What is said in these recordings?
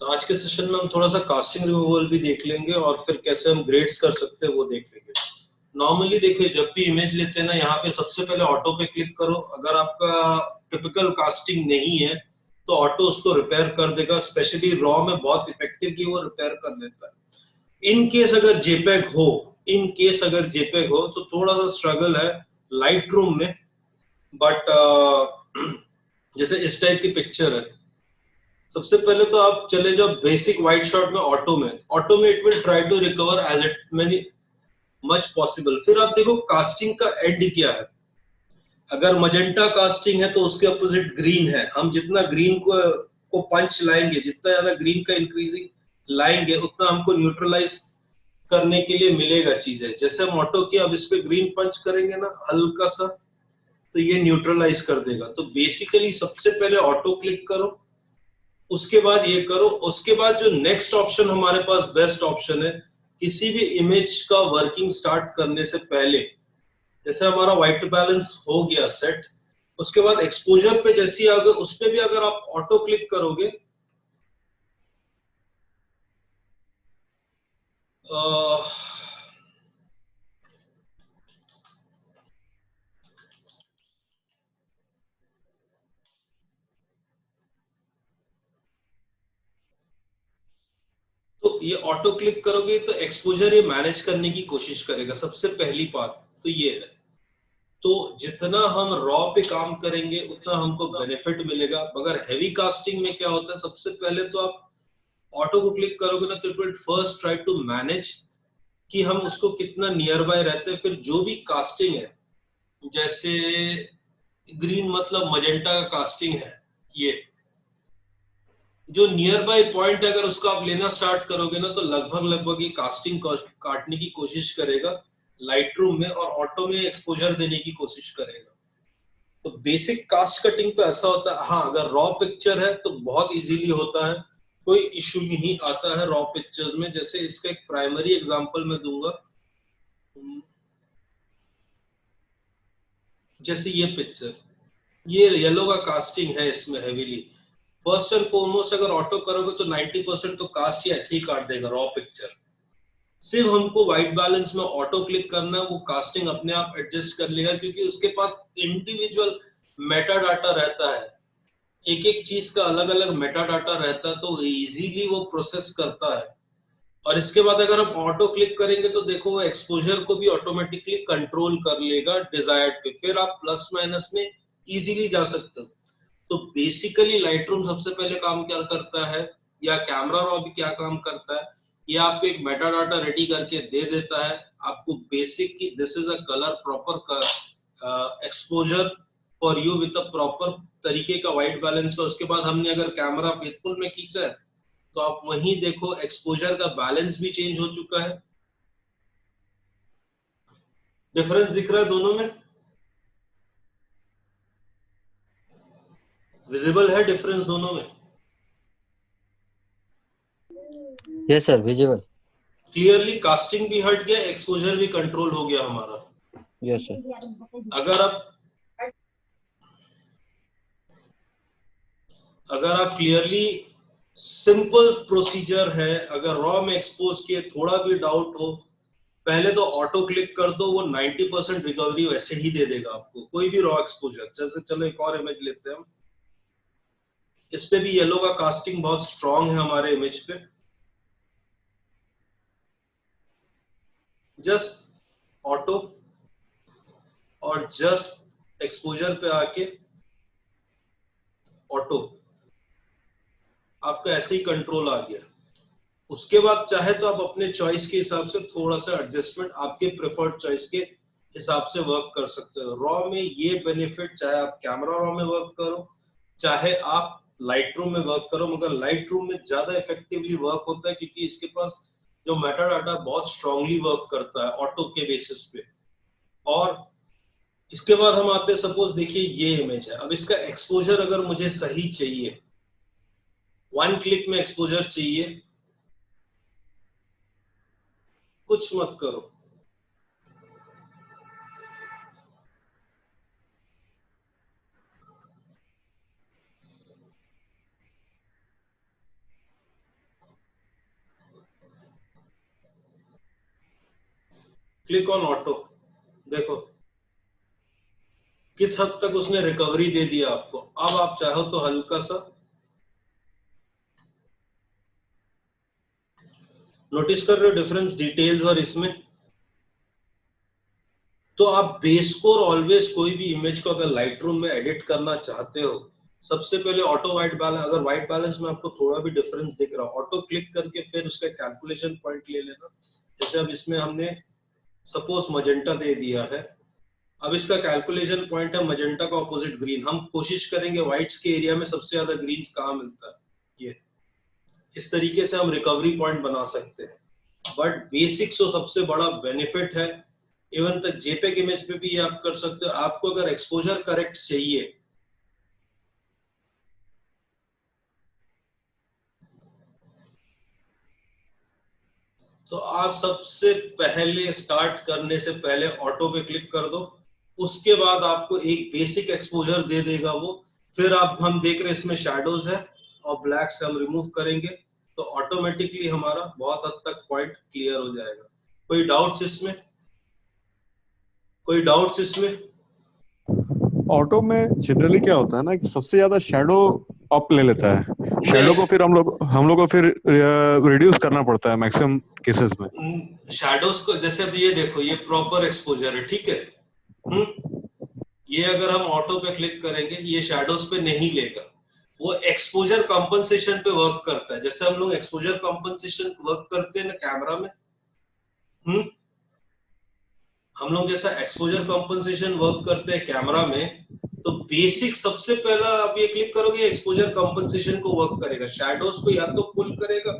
तो आज के सेशन में हम थोड़ा सा कास्टिंग रिमूवल भी देख लेंगे और फिर कैसे हम ग्रेड्स कर सकते हैं वो देख लेंगे। नॉर्मली देखिए, जब भी इमेज लेते हैं ना, यहाँ पे सबसे पहले ऑटो पे क्लिक करो। अगर आपका टिपिकल कास्टिंग नहीं है तो ऑटो उसको रिपेयर कर देगा। स्पेशली रॉ में बहुत इफेक्टिवली वो रिपेयर कर देता है। इन केस अगर जेपेग हो, तो थोड़ा सा स्ट्रगल है लाइट रूम में। बट जैसे इस टाइप की पिक्चर है, सबसे पहले तो आप चले जाओ बेसिक वाइट शॉट में, ऑटो में it will try to recover as it many much possible. फिर आप देखो कास्टिंग का एंड क्या है। अगर मजेंटा कास्टिंग है तो उसके अपोजिट ग्रीन है। हम जितना ग्रीन को पंच लाएंगे, जितना ज्यादा ग्रीन का इंक्रीजिंग लाएंगे, उतना हमको न्यूट्रलाइज करने के लिए मिलेगा चीजें। जैसे हम ऑटो की अब इस पे ग्रीन पंच करेंगे ना हल्का सा, तो ये न्यूट्रलाइज कर देगा। तो बेसिकली सबसे पहले ऑटो क्लिक करो, उसके बाद ये करो। उसके बाद जो नेक्स्ट ऑप्शन हमारे पास बेस्ट ऑप्शन है, किसी भी इमेज का वर्किंग स्टार्ट करने से पहले, जैसे हमारा व्हाइट बैलेंस हो गया सेट, उसके बाद एक्सपोजर पे जैसी अगर उस पे भी अगर आप ऑटो क्लिक करोगे, तो ये ऑटो क्लिक करोगे तो एक्सपोजर ये मैनेज करने की कोशिश करेगा। सबसे पहली बात तो ये है। तो जितना हम रॉ पे काम करेंगे उतना हमको बेनिफिट मिलेगा। मगर हैवी कास्टिंग में क्या होता है, सबसे पहले तो आप ऑटो को क्लिक करोगे ना, तो it will first try to manage कि हम उसको कितना नियर बाय रहते हैं। फिर जो भी कास्टिंग है, जैसे ग्रीन मतलब मजेंटा का कास्टिंग है, ये जो नियर बाय पॉइंट है, अगर उसको आप लेना स्टार्ट करोगे ना, तो लगभग ये कास्टिंग काटने की कोशिश करेगा लाइट रूम में, और ऑटो में एक्सपोजर देने की कोशिश करेगा। तो बेसिक कास्ट कटिंग तो ऐसा होता है। हाँ, अगर रॉ पिक्चर है तो बहुत इजीली होता है, कोई इश्यू नहीं आता है रॉ पिक्चर्स में। जैसे इसका एक प्राइमरी एग्जांपल मैं दूंगा। जैसे ये पिक्चर, ये येलो का कास्टिंग है इसमें हेवीली। फर्स्ट एंड फॉरमोस्ट अगर ऑटो करोगे तो 90% तो कास्ट ही ऐसे ही काट देगा रॉ पिक्चर। सिर्फ हमको व्हाइट बैलेंस में ऑटो क्लिक करना है, वो कास्टिंग अपने आप एडजस्ट कर लेगा, क्योंकि उसके पास इंडिविजुअल मेटा डाटा रहता है। एक एक चीज का अलग अलग मेटा डाटा रहता है, तो इजीली वो प्रोसेस करता है। और इसके बाद अगर हम ऑटो क्लिक करेंगे तो देखो वो एक्सपोजर को भी ऑटोमेटिकली कंट्रोल कर लेगा डिजायर्ड पे। फिर आप प्लस माइनस में इजीली जा सकते हो। तो बेसिकली लाइटरूम सबसे पहले काम क्या करता है, या कैमरा रॉ भी क्या काम करता है, ये आपको एक मेटा डाटा रेडी करके दे देता है। आपको बेसिक की this is a colour proper exposure for you with a proper तरीके का व्हाइट बैलेंस का। उसके बाद हमने अगर कैमरा फेथफुल में खींचा है, तो आप वहीं देखो एक्सपोजर का बैलेंस भी चेंज हो चुका है। डिफरेंस दिख रहा है दोनों में? विजिबल है डिफरेंस दोनों में? Yes sir, visible. Clearly casting भी हट गया, एक्सपोजर भी कंट्रोल हो गया हमारा। Yes sir. अगर आप क्लियरली सिंपल प्रोसीजर है, अगर रॉ में एक्सपोज किए थोड़ा भी डाउट हो, पहले तो ऑटो क्लिक कर दो। वो 90% रिकवरी वैसे ही दे देगा आपको, कोई भी रॉ एक्सपोजर। जैसे चलो एक और इमेज लेते हैं हम। इस पे भी येलो का कास्टिंग बहुत स्ट्रांग है हमारे इमेज पे। जस्ट ऑटो और जस्ट एक्सपोजर पे आके ऑटो, आपका ऐसे ही कंट्रोल आ गया। उसके बाद चाहे तो आप अपने चॉइस के हिसाब से थोड़ा सा एडजस्टमेंट आपके प्रेफर्ड चॉइस के हिसाब से वर्क कर सकते हो। रॉ में ये बेनिफिट, चाहे आप कैमरा रॉ में वर्क करो, चाहे आप लाइट रूम में वर्क करो, मगर लाइट रूम में ज्यादा इफेक्टिवली वर्क होता है, क्योंकि इसके पास जो मेटा डाटा बहुत स्ट्रांगली वर्क करता है ऑटो के बेसिस पे। और इसके बाद हम आते हैं, सपोज देखिए ये इमेज है। अब इसका एक्सपोजर अगर मुझे सही चाहिए, वन क्लिक में एक्सपोजर चाहिए, कुछ मत करो, क्लिक ऑन ऑटो, देखो किस हद तक उसने रिकवरी दे दिया आपको। अब आप चाहो तो हल्का सा नोटिस कर रहे हो डिफरेंस डिटेल्स और इसमें। तो आप बेस को ऑलवेज कोई भी इमेज को अगर लाइट रूम में एडिट करना चाहते हो, सबसे पहले ऑटो व्हाइट बैलेंस, अगर व्हाइट बैलेंस में आपको थोड़ा भी डिफरेंस दिख रहा हो, ऑटो क्लिक करके फिर उसका कैलकुलेशन पॉइंट ले लेना। जैसे अब इसमें हमने सपोज मजेंटा दे दिया है, अब इसका कैलकुलेशन पॉइंट है मजेंटा का ऑपोजिट ग्रीन। हम कोशिश करेंगे व्हाइट्स के एरिया में सबसे ज्यादा ग्रीन्स कहाँ मिलता है, ये इस तरीके से हम रिकवरी पॉइंट बना सकते हैं। बट बेसिक्स तो सबसे बड़ा बेनिफिट है, इवन तक जेपेग इमेज पे भी ये आप कर सकते हो। आपको अगर एक्सपोजर करेक्ट चाहिए, तो आप सबसे पहले स्टार्ट करने से पहले ऑटो पे क्लिक कर दो। उसके बाद आपको एक बेसिक एक्सपोजर दे देगा वो। फिर आप, हम देख रहे हैं इसमें शैडोज है और ब्लैक से हम रिमूव करेंगे, तो ऑटोमेटिकली हमारा बहुत हद तक पॉइंट क्लियर हो जाएगा। कोई डाउट्स इसमें, कोई डाउट्स इसमें? ऑटो में जनरली क्या होता है ना कि सबसे ज्यादा शेडो अप ले लेता है, शेडो नहीं, को फिर हम लोग को फिर रिड्यूस करना पड़ता है मैक्सिमम केसेस में। शैडोज को जैसे अब ये देखो, ये प्रॉपर एक्सपोजर है, ठीक है। ये अगर हम ऑटो पे क्लिक करेंगे, ये शैडोज पे नहीं लेगा, वो एक्सपोजर कंपनसेशन पे वर्क करता है। जैसे हम लोग एक्सपोजर कंपनसेशन वर्क करते हैं ना कैमरा में, हम लोग जैसा एक्सपोजर कंपनसेशन वर्क करते हैं कैमरा में, तो बेसिक सबसे पहला आप ये क्लिक करोगे, एक्सपोजर कंपनसेशन को वर्क करेगा, शैडोज को या तो पुल करेगा।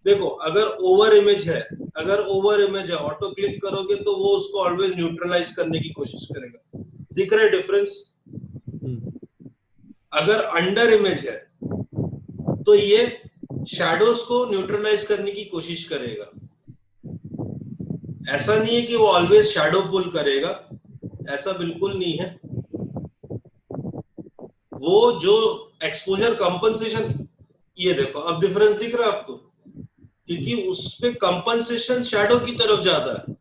देखो अगर ओवर इमेज है, अगर ओवर इमेज है ऑटो क्लिक करोगे तो वो उसको ऑलवेज न्यूट्रलाइज करने की कोशिश करेगा। दिख रहा है डिफरेंस? अगर अंडर इमेज है तो ये शैडोज को न्यूट्रलाइज करने की कोशिश करेगा। ऐसा नहीं है कि वो ऑलवेज शैडो पुल करेगा, ऐसा बिल्कुल नहीं है। वो जो एक्सपोजर कंपनसेशन, ये देखो अब डिफरेंस दिख रहा है आपको, क्योंकि उसपे कंपनसेशन शैडो की तरफ ज्यादा है,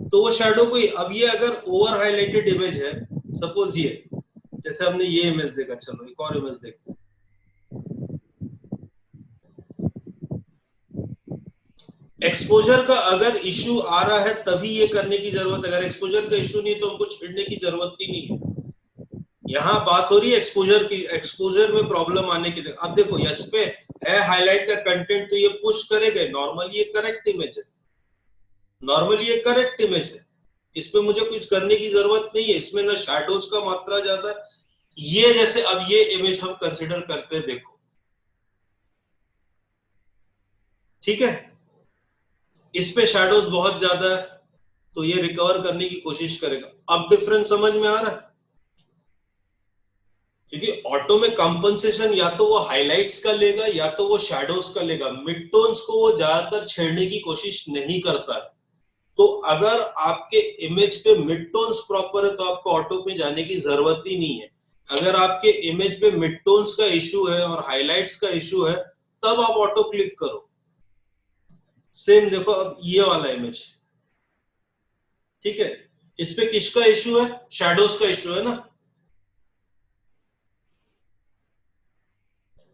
तो वो शैडो को ही, अब ये अगर ओवर हाईलाइटेड इमेज है, सपोज ये, जैसे हमने ये इमेज देखा, चलो एक और इमेज देखते हैं। एक्सपोजर का अगर इश्यू आ रहा है तभी ये करने की जरूरत है, अगर एक्सपोजर का इश्यू नहीं तो हमको छेड़ने की जरूरत ही नहीं है। यहाँ बात हो रही है एक्सपोजर की, एक्सपोजर में प्रॉब्लम आने की। अब देखो इस पे है हाईलाइट का कंटेंट, तो ये पुश करेगा। नॉर्मली ये करेक्ट इमेज है, नॉर्मली ये करेक्ट इमेज है, इसमें मुझे कुछ करने की जरूरत नहीं है। इसमें ना शैडोज का मात्रा ज्यादा है। ये जैसे अब ये इमेज हम कंसिडर करते हैं, देखो ठीक है, इस पे शैडोज बहुत ज्यादा है, तो ये रिकवर करने की कोशिश करेगा। अब डिफरेंस समझ में आ रहा है? क्योंकि ऑटो में कंपनसेशन या तो वो हाइलाइट्स का लेगा या तो वो शैडोज का लेगा, मिड टोन्स को वो ज्यादातर छेड़ने की कोशिश नहीं करता है। तो अगर आपके इमेज पे मिड टोन्स प्रॉपर है तो आपको ऑटो पे जाने की जरूरत ही नहीं है। अगर आपके इमेज पे मिड टोन्स का इश्यू है और हाइलाइट्स का इश्यू है, तब आप ऑटो क्लिक करो। सेम देखो अब ये वाला इमेज, ठीक है, इस पे किसका इश्यू है? शैडोज का इश्यू है ना।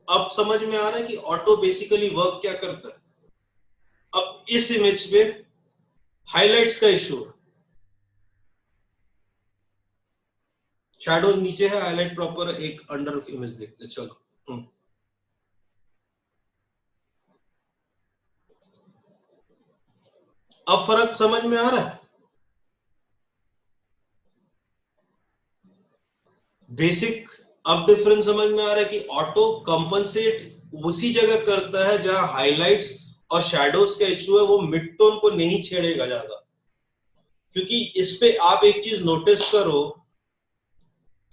अब समझ में आ रहा है कि ऑटो बेसिकली वर्क क्या करता है। अब इस इमेज पे हाइलाइट्स का इश्यू है, शैडोज नीचे है, हाईलाइट प्रॉपर है। एक अंडर इमेज देखते हैं, चलो। अब फर्क समझ में आ रहा है? बेसिक अब डिफरेंस समझ में आ रहा है कि ऑटो कंपनसेट उसी जगह करता है जहां हाइलाइट्स और शैडोज का इश्यू है, वो मिड टोन को नहीं छेड़ेगा ज्यादा। क्योंकि इस पे आप एक चीज नोटिस करो,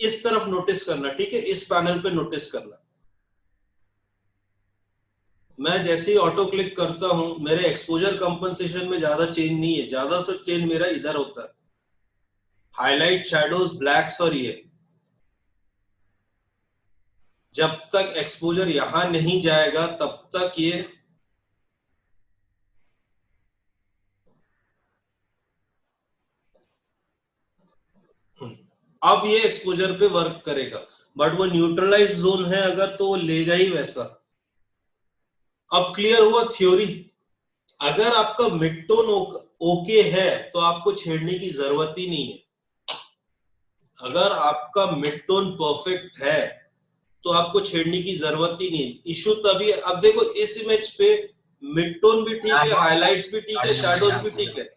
इस तरफ नोटिस करना, ठीक है, इस पैनल पे नोटिस करना। मैं जैसे ही ऑटो क्लिक करता हूं, मेरे एक्सपोजर कंपनसेशन में ज्यादा चेंज नहीं है, ज्यादा सा चेंज मेरा इधर होता है, हाईलाइट, शैडोज, ब्लैक्स और ये। जब तक एक्सपोजर यहां नहीं जाएगा तब तक ये अब ये एक्सपोजर पे वर्क करेगा, बट वो न्यूट्रलाइज जोन है अगर, तो वो लेगा ही वैसा। अब क्लियर हुआ थ्योरी? अगर आपका मिड टोन ओके है तो आपको छेड़ने की जरूरत ही नहीं है। अगर आपका मिड टोन परफेक्ट है तो आपको छेड़ने की जरूरत ही नहीं है। इशू तभी, अब देखो इस इमेज पे मिड टोन भी ठीक है, हाइलाइट्स भी ठीक है, शैडोज भी ठीक है।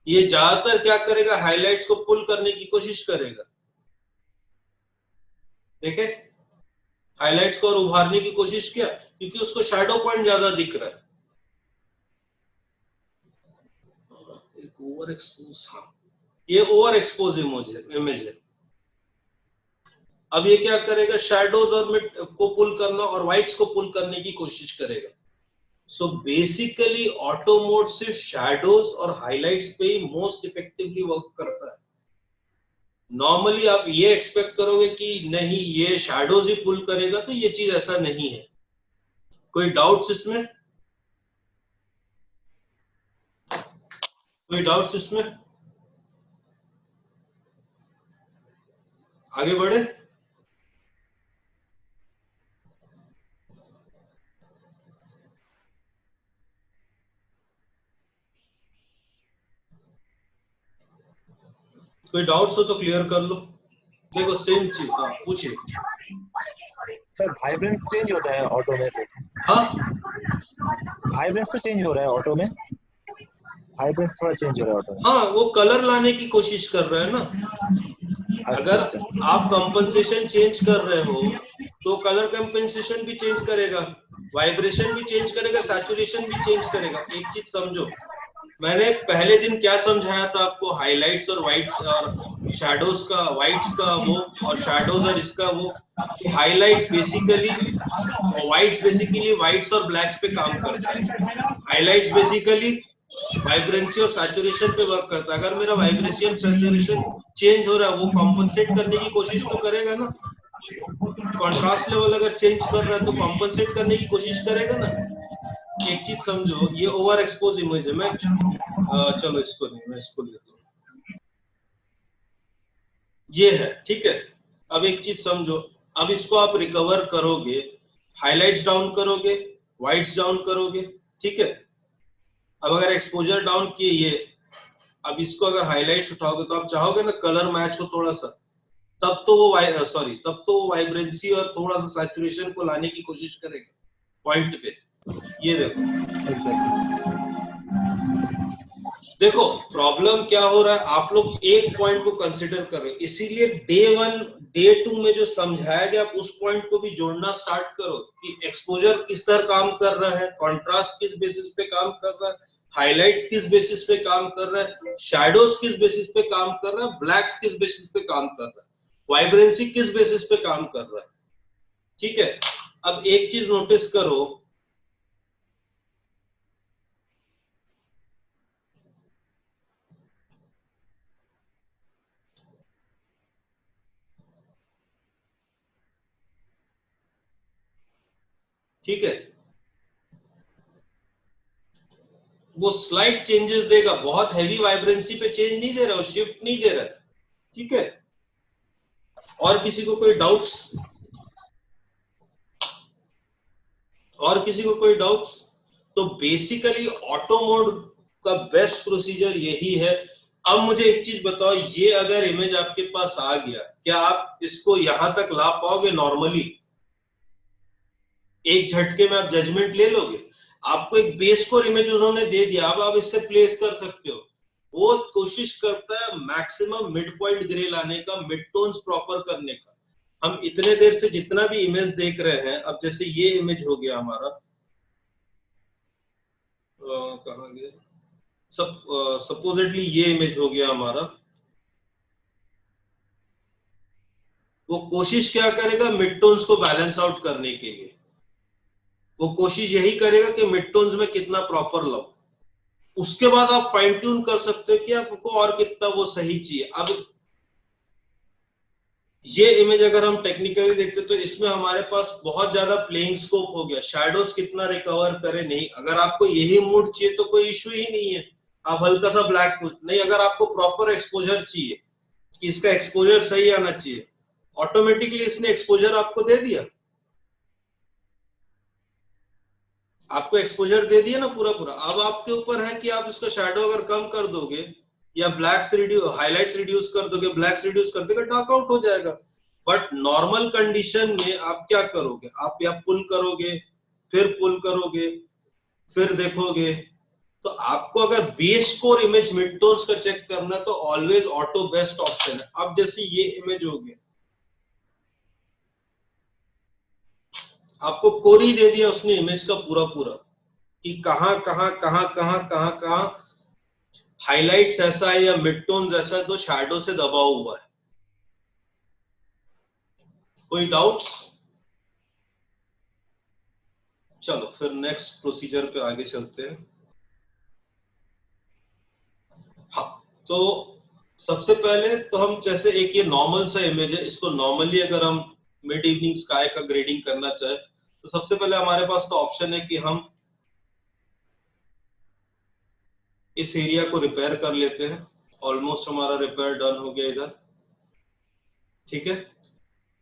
ये ज्यादातर क्या करेगा, हाइलाइट्स को पुल करने की कोशिश करेगा। देखे, हाइलाइट्स को और उभारने की कोशिश किया क्योंकि उसको शैडो पॉइंट ज्यादा दिख रहा है। एक ओवर एक्सपोज, हाँ ये ओवर एक्सपोज इमेज है। अब ये क्या करेगा, शैडोज और मिड को पुल करना और व्हाइट्स को पुल करने की कोशिश करेगा। सो बेसिकली ऑटो मोड सिर्फ शैडोज और हाइलाइट्स पे ही मोस्ट इफेक्टिवली वर्क करता है। नॉर्मली आप ये एक्सपेक्ट करोगे कि नहीं ये शैडोज ही पुल करेगा, तो ये चीज ऐसा नहीं है। कोई डाउट्स इसमें? कोई डाउट्स इसमें? आगे बढ़े? कोई डाउट्स हो तो क्लियर कर लो। देखो सेम चीज, हाँ पूछिए। सर वाइब्रेंस चेंज होता है ऑटो में तो? हाँ वाइब्रेंस तो चेंज हो रहा है ऑटो में, वाइब्रेंस थोड़ा चेंज हो रहा है ऑटो में। हाँ, वो कलर लाने की कोशिश कर रहा है ना। अच्छा, अगर आप कंपनसेशन चेंज कर रहे हो तो कलर कंपनसेशन भी चेंज करेगा, वाइब्रेशन भी चेंज करेगा, सैचुरेशन भी चेंज करेगा। एक चीज समझो, मैंने पहले दिन क्या समझाया था आपको, हाइलाइट्स और व्हाइट्स और शैडोज का, व्हाइट्स का वो और शैडोज और इसका वो। Highlights basically, whites basically whites और ब्लैक्स पे काम करता है। हाइलाइट्स बेसिकली वाइब्रेंसी और सैचुरेशन पे वर्क करता है। अगर मेरा वाइब्रेशन सैचुरेशन चेंज हो रहा है, वो कॉम्पनसेट करने की कोशिश तो करेगा ना। कॉन्ट्रास्ट लेवल अगर चेंज कर रहा है तो कॉम्पनसेट करने की कोशिश करेगा ना। एक चीज समझो, ये ओवर एक्सपोज इमेज है। मैं चलो इसको नहीं, मैं इसको लेता हूँ, ये है ठीक है। अब एक चीज समझो, अब इसको आप रिकवर करोगे, हाइलाइट्स डाउन करोगे, व्हाइट्स डाउन करोगे, ठीक है। अब अगर एक्सपोजर डाउन किए ये, अब इसको अगर हाइलाइट्स उठाओगे तो आप चाहोगे ना कलर मैच हो थोड़ा सा, तब तो वो तब तो वो वाइब्रेंसी और थोड़ा सा सैचुरेशन को लाने की कोशिश करेगा पॉइंट पे। ये देखो एग्जैक्टली। देखो प्रॉब्लम क्या हो रहा है, आप लोग एक पॉइंट को कंसिडर कर रहे हो, इसीलिए डे 1 डे 2 में जो समझाया गया आप उस पॉइंट को भी जोड़ना स्टार्ट करो कि एक्सपोजर किस तरह काम कर रहा है, कंट्रास्ट किस बेसिस पे काम कर रहा है, हाइलाइट्स किस बेसिस पे काम कर रहा है, शैडोज किस बेसिस पे काम कर रहा है, ब्लैक्स किस बेसिस पे काम कर रहा है, वाइब्रेंसी किस बेसिस पे काम कर रहा है, ठीक है। अब एक चीज नोटिस करो, ठीक है, वो स्लाइट चेंजेस देगा, बहुत हैवी वाइब्रेंसी पे चेंज नहीं दे रहा, वो शिफ्ट नहीं दे रहा, ठीक है। और किसी को कोई डाउट्स? और किसी को कोई डाउट्स? तो बेसिकली ऑटो मोड का बेस्ट प्रोसीजर यही है। अब मुझे एक चीज बताओ, ये अगर इमेज आपके पास आ गया, क्या आप इसको यहां तक ला पाओगे नॉर्मली? एक झटके में आप जजमेंट ले लोगे? आपको एक बेस कोर इमेज उन्होंने दे दिया, अब आप इससे प्लेस कर सकते हो। वो कोशिश करता है मैक्सिमम मिड पॉइंट ग्रे लाने का, मिड टोन्स प्रॉपर करने का। हम इतने देर से जितना भी इमेज देख रहे हैं, अब जैसे ये इमेज हो गया हमारा, कहाँ गया, सपोजिटली ये इमेज हो गया हमारा। वो कोशिश क्या करेगा, मिड टोन्स को बैलेंस आउट करने के लिए वो कोशिश यही करेगा कि मिड टोन्स में कितना प्रॉपर लाओ। उसके बाद आप फाइन ट्यून कर सकते हो कि आपको और कितना वो सही चाहिए। अब ये इमेज अगर हम टेक्निकली देखते तो इसमें हमारे पास बहुत ज्यादा प्लेइंग स्कोप हो गया, शैडोज कितना रिकवर करे नहीं। अगर आपको यही मूड चाहिए तो कोई इश्यू ही नहीं है, आप हल्का सा ब्लैक नहीं। अगर आपको प्रॉपर एक्सपोजर चाहिए इसका एक्सपोजर सही आना चाहिए। ऑटोमेटिकली इसने एक्सपोजर आपको दे दिया, आपको एक्सपोजर दे दिया ना पूरा पूरा। अब आपके ऊपर है कि आप इसका शैडो अगर कम कर दोगे या ब्लैक्स रिड्यूस, हाइलाइट्स रिड्यूस कर दोगे, ब्लैक्स रिड्यूस कर दोगे, डार्क आउट हो जाएगा। बट नॉर्मल कंडीशन में आप क्या करोगे, आप या पुल करोगे, फिर पुल करोगे, फिर देखोगे। तो आपको अगर base core image mid tones का चेक करना है तो ऑलवेज ऑटो बेस्ट ऑप्शन है। अब जैसे ये इमेज हो गया, आपको कोरी दे दिया उसने इमेज का पूरा पूरा कि कहां कहां कहां कहां कहां कहां हाइलाइट्स ऐसा है या मिड टोन ऐसा है तो शैडो से दबा हुआ है। कोई डाउट्स? चलो फिर नेक्स्ट प्रोसीजर पे आगे चलते हैं। हाँ, तो सबसे पहले तो हम जैसे एक ये नॉर्मल सा इमेज है, इसको नॉर्मली अगर हम मिड इवनिंग स्काई का ग्रेडिंग करना चाहे तो सबसे पहले हमारे पास तो ऑप्शन है कि हम इस एरिया को रिपेयर कर लेते हैं। ऑलमोस्ट हमारा रिपेयर डन हो गया इधर, ठीक है।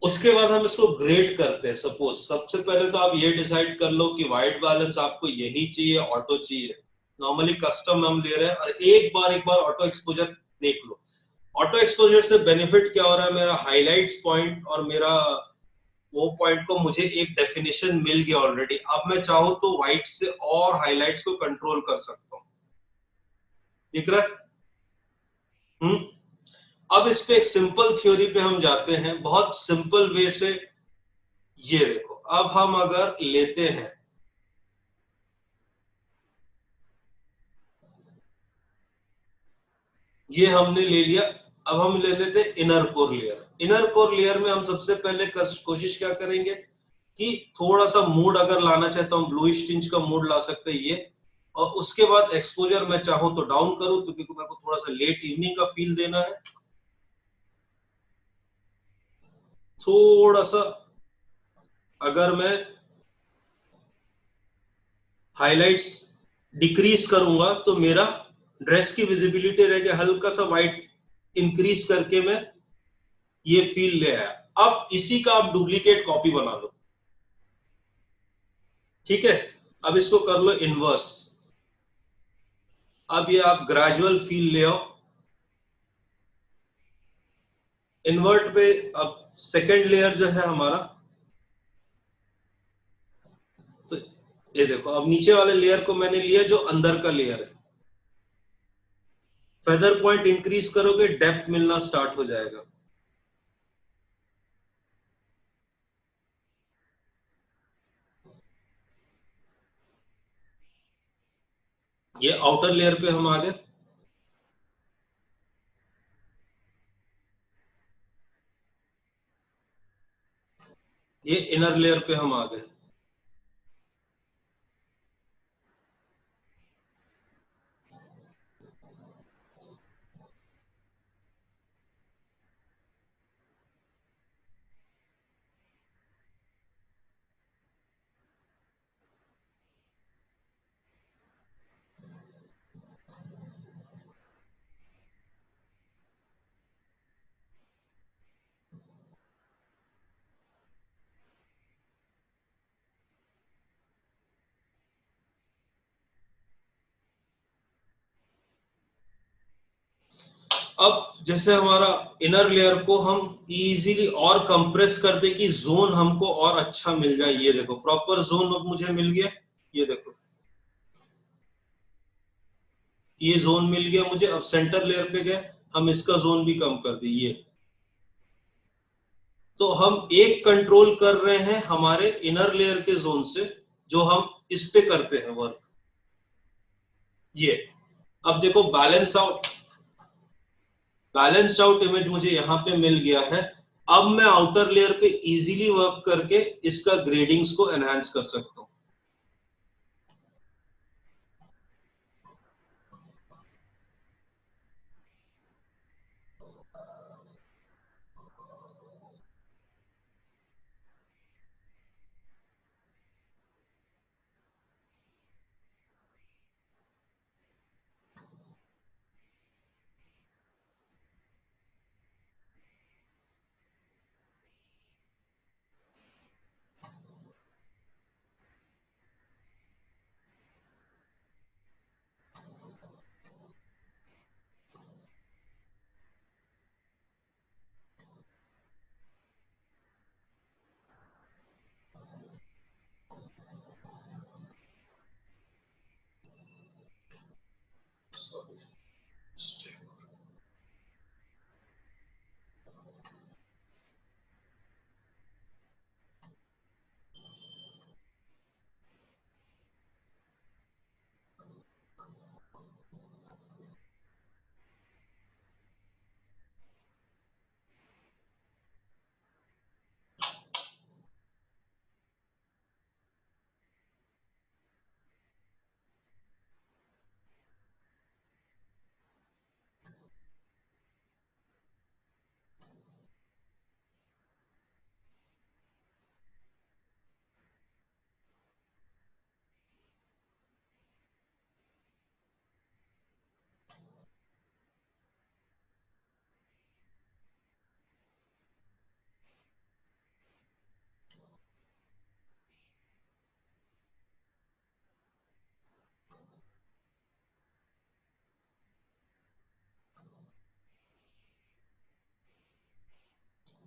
उसके बाद हम इसको ग्रेड करते हैं। सपोज सबसे पहले तो आप ये डिसाइड कर लो कि व्हाइट बैलेंस आपको यही चाहिए, ऑटो चाहिए। नॉर्मली कस्टम हम ले रहे हैं, और एक बार ऑटो एक्सपोजर देख लो। ऑटो एक्सपोजर से बेनिफिट क्या हो रहा है, मेरा हाइलाइट्स पॉइंट और मेरा वो पॉइंट को मुझे एक डेफिनेशन मिल गया ऑलरेडी। अब मैं चाहूँ तो व्हाइट से और हाइलाइट्स को कंट्रोल कर सकता हूँ। दिख रहा है? अब इस पे एक सिंपल थ्योरी पे हम जाते हैं, बहुत सिंपल वे से। ये देखो, अब हम अगर लेते हैं, ये हमने ले लिया। अब हम ले लेते हैं inner core layer. Inner core layer में हम सबसे पहले कोशिश क्या करेंगे कि थोड़ा सा मूड अगर लाना चाहे तो हम ब्लूइश टिंज का मूड ला सकते हैं ये। और उसके बाद एक्सपोजर मैं चाहूं तो डाउन करूं, क्योंकि मेरे को थोड़ा सा लेट इवनिंग का फील देना है। थोड़ा सा अगर मैं हाइलाइट्स डिक्रीज करूंगा तो मेरा ड्रेस की विजिबिलिटी रह गया, हल्का सा व्हाइट इंक्रीज करके मैं ये फील ले आया। अब इसी का आप डुप्लीकेट कॉपी बना लो, ठीक है। अब इसको कर लो इनवर्स। अब ये आप ग्रेजुअल फील ले आओ इन्वर्ट पे। अब सेकेंड लेयर जो है हमारा, तो ये देखो, अब नीचे वाले लेयर को मैंने लिया जो अंदर का लेयर है। फेदर पॉइंट इंक्रीज करोगे, डेप्थ मिलना स्टार्ट हो जाएगा। ये आउटर लेयर पे हम आ गए। ये इनर लेयर पे हम आ गए। अब जैसे हमारा इनर लेयर को हम इजीली और कंप्रेस कर दे कि जोन हमको और अच्छा मिल जाए। ये देखो प्रॉपर जोन अब मुझे मिल गया। ये देखो ये जोन मिल गया मुझे। अब सेंटर लेयर पे गए, हम इसका जोन भी कम कर दिए। तो हम एक कंट्रोल कर रहे हैं हमारे इनर लेयर के जोन से, जो हम इस पे करते हैं वर्क। ये अब देखो बैलेंस्ड आउट इमेज मुझे यहां पे मिल गया है। अब मैं आउटर लेयर पे इजीली वर्क करके इसका ग्रेडिंग्स को एनहांस कर सकता हूं।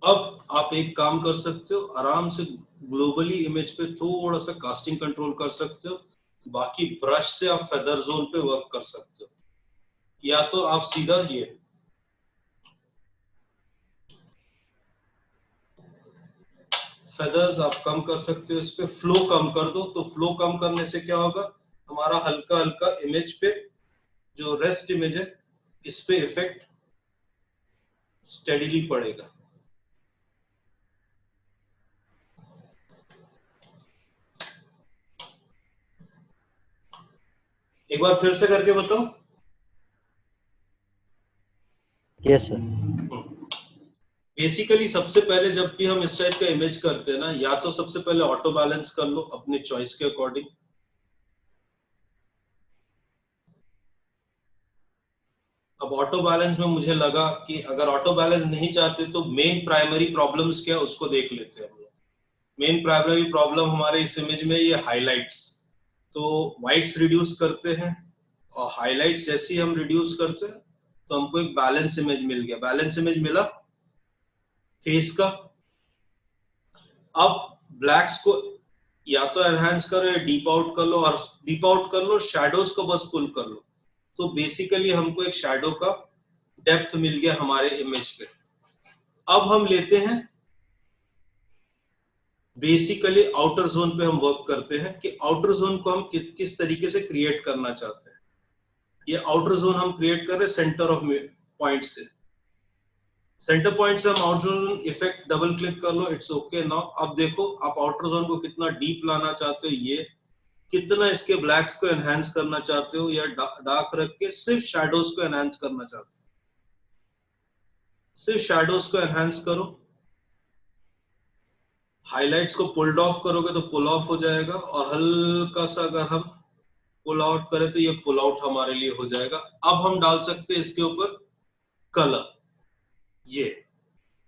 अब आप एक काम कर सकते हो, आराम से ग्लोबली इमेज पे थोड़ा सा कास्टिंग कंट्रोल कर सकते हो, बाकी ब्रश से आप फेदर जोन पे वर्क कर सकते हो, या तो आप सीधा ये फेदर्स आप कम कर सकते हो, इस पे फ्लो कम कर दो, तो फ्लो कम करने से क्या होगा, हमारा हल्का हल्का इमेज पे जो रेस्ट इमेज है इस पे इफेक्ट स्टेडीली पड़ेगा। एक बार फिर से करके बताओ। Yes sir. बेसिकली सबसे पहले जब भी हम इस टाइप का इमेज करते हैं ना, या तो सबसे पहले ऑटो बैलेंस कर लो अपने चॉइस के अकॉर्डिंग। अब ऑटो बैलेंस में मुझे लगा कि अगर ऑटो बैलेंस नहीं चाहते तो मेन प्राइमरी प्रॉब्लम्स क्या है उसको देख लेते हैं हम लोग। मेन प्राइमरी प्रॉब्लम हमारे इस इमेज में ये हाइलाइट्स, तो वाइट्स रिड्यूस करते हैं और हाइलाइट्स जैसे ही हम रिड्यूस करते हैं तो हमको एक बैलेंस इमेज मिल गया। बैलेंस इमेज मिला फेस का। अब ब्लैक्स को या तो एनहांस करो या डीप आउट कर लो, और डीप आउट कर लो, शैडोज को बस पुल कर लो, तो बेसिकली हमको एक शैडो का डेप्थ मिल गया हमारे इमेज पे। अब हम लेते हैं बेसिकली आउटर जोन पे हम वर्क करते हैं कि आउटर जोन को हम किस तरीके से क्रिएट करना चाहते हैं। ये आउटर जोन हम क्रिएट कर रहे हैं सेंटर ऑफ पॉइंट से। सेंटर पॉइंट से हम outer zone effect double click कर लो, इट्स ओके नाउ। अब देखो आप आउटर जोन को कितना डीप लाना चाहते हो, ये कितना इसके ब्लैक्स को एनहांस करना चाहते हो, या डार्क रख के सिर्फ शैडोज को एनहांस करना चाहते हो, सिर्फ शैडोज को एनहांस करो। हाइलाइट्स को पुल्ड ऑफ करोगे तो पुल ऑफ हो जाएगा, और हल्का सा अगर हम पुल आउट करें तो ये पुल आउट हमारे लिए हो जाएगा। अब हम डाल सकते हैं इसके ऊपर कलर, ये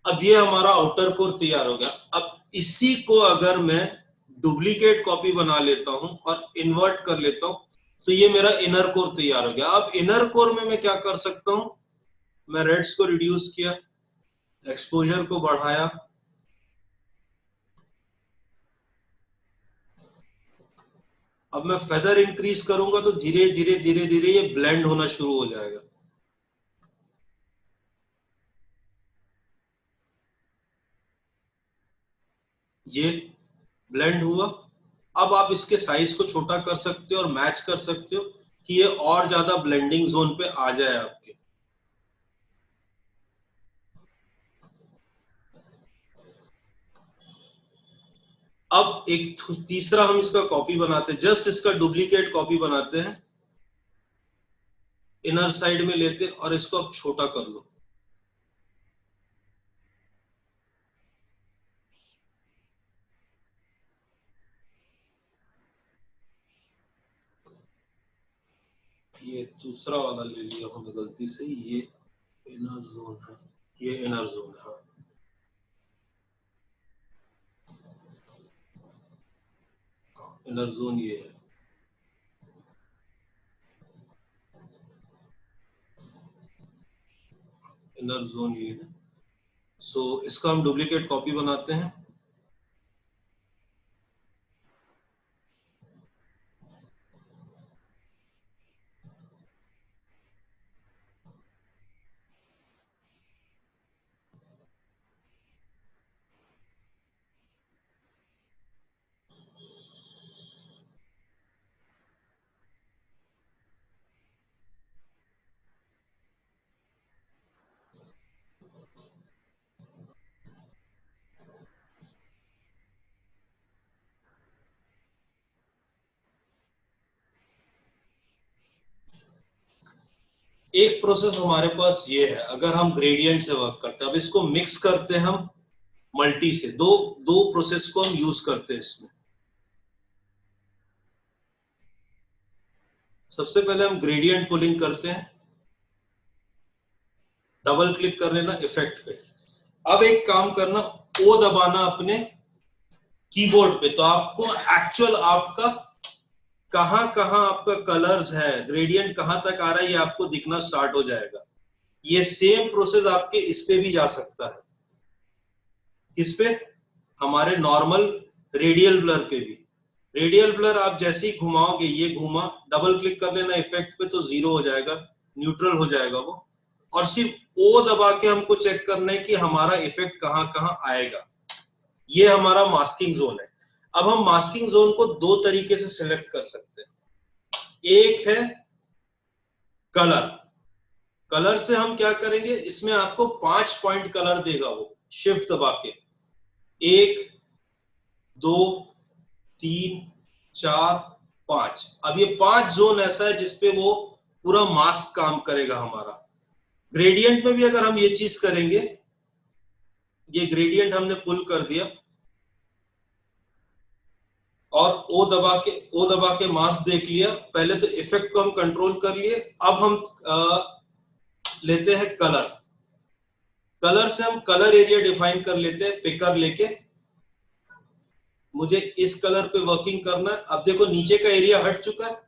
अब ये हमारा आउटर कोर तैयार हो गया। अब इसी को अगर मैं डुप्लीकेट कॉपी बना लेता हूं और इन्वर्ट कर लेता हूं तो ये मेरा इनर कोर तैयार हो गया। अब इनर कोर में मैं क्या कर सकता हूं, मैं रेड्स को रिड्यूस किया, एक्सपोजर को बढ़ाया, अब मैं फेदर इंक्रीज करूंगा तो धीरे धीरे धीरे धीरे ये ब्लेंड होना शुरू हो जाएगा। ये ब्लेंड हुआ। अब आप इसके साइज को छोटा कर सकते हो और मैच कर सकते हो कि ये और ज्यादा ब्लेंडिंग जोन पे आ जाए आपके। अब एक तीसरा हम इसका कॉपी बनाते हैं, जस्ट इसका डुप्लीकेट कॉपी बनाते हैं, इनर साइड में लेते हैं और इसको अब छोटा कर लो। ये दूसरा वाला ले लिया हमने गलती से, ये इनर जोन है, ये इनर जोन है। इनर जोन ये है, इनर जोन ये है। सो इसका हम डुप्लीकेट कॉपी बनाते हैं। एक प्रोसेस हमारे पास ये है, अगर हम ग्रेडियंट से वर्क करते हैं, अब इसको मिक्स करते हैं हम मल्टी से, दो प्रोसेस को हम यूज करते हैं इसमें। सबसे पहले हम ग्रेडियंट पुलिंग करते हैं, डबल क्लिक कर लेना इफेक्ट पे। अब एक काम करना, ओ दबाना अपने कीबोर्ड पे, तो आपको एक्चुअल आपका कहां कहां आपका कलर्स है, ग्रेडियंट कहां तक आ रहा है, ये आपको दिखना स्टार्ट हो जाएगा। ये सेम प्रोसेस आपके इस पे भी जा सकता है। किस पे? हमारे नॉर्मल रेडियल ब्लर पे भी। रेडियल ब्लर आप जैसे ही घुमाओगे, ये घुमा, डबल क्लिक कर लेना इफेक्ट पे तो 0 हो जाएगा, न्यूट्रल हो जाएगा वो। और सिर्फ ओ दबा के हमको चेक करना है कि हमारा इफेक्ट कहाँ कहाँ आएगा। ये हमारा मास्किंग जोन है। अब हम मास्किंग जोन को दो तरीके से सिलेक्ट कर सकते हैं। एक है कलर। कलर से हम क्या करेंगे, इसमें आपको 5 पॉइंट कलर देगा वो, शिफ्ट दबा के। 1 2 3 4 5। अब ये 5 जोन ऐसा है जिसपे वो पूरा मास्क काम करेगा हमारा। ग्रेडियंट में भी अगर हम ये चीज करेंगे, ये ग्रेडियंट हमने पुल कर दिया और ओ दबा के मास्क देख लिया। पहले तो इफेक्ट को हम कंट्रोल कर लिए। अब हम लेते हैं कलर। कलर से हम कलर एरिया डिफाइन कर लेते हैं, पिकर लेके। मुझे इस कलर पे वर्किंग करना है। अब देखो नीचे का एरिया हट चुका है,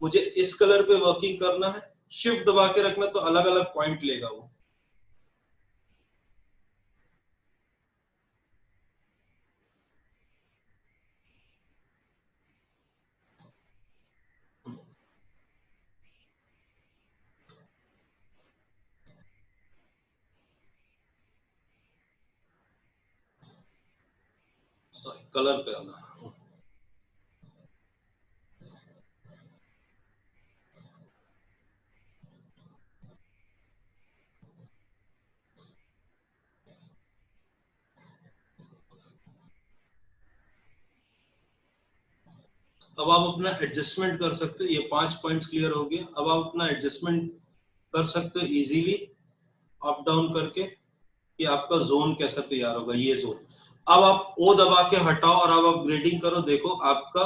मुझे इस कलर पे वर्किंग करना है। शिफ्ट दबा के रखना तो अलग अलग पॉइंट लेगा वो। सॉरी, कलर पे आना। अब आप अपना एडजस्टमेंट कर सकते हो। ये 5 पॉइंट्स क्लियर हो गए। अब आप अपना एडजस्टमेंट कर सकते हो इजीली अप डाउन करके कि आपका जोन कैसा तैयार होगा। ये जोन अब आप ओ दबा के हटाओ और अब आप ग्रेडिंग करो। देखो आपका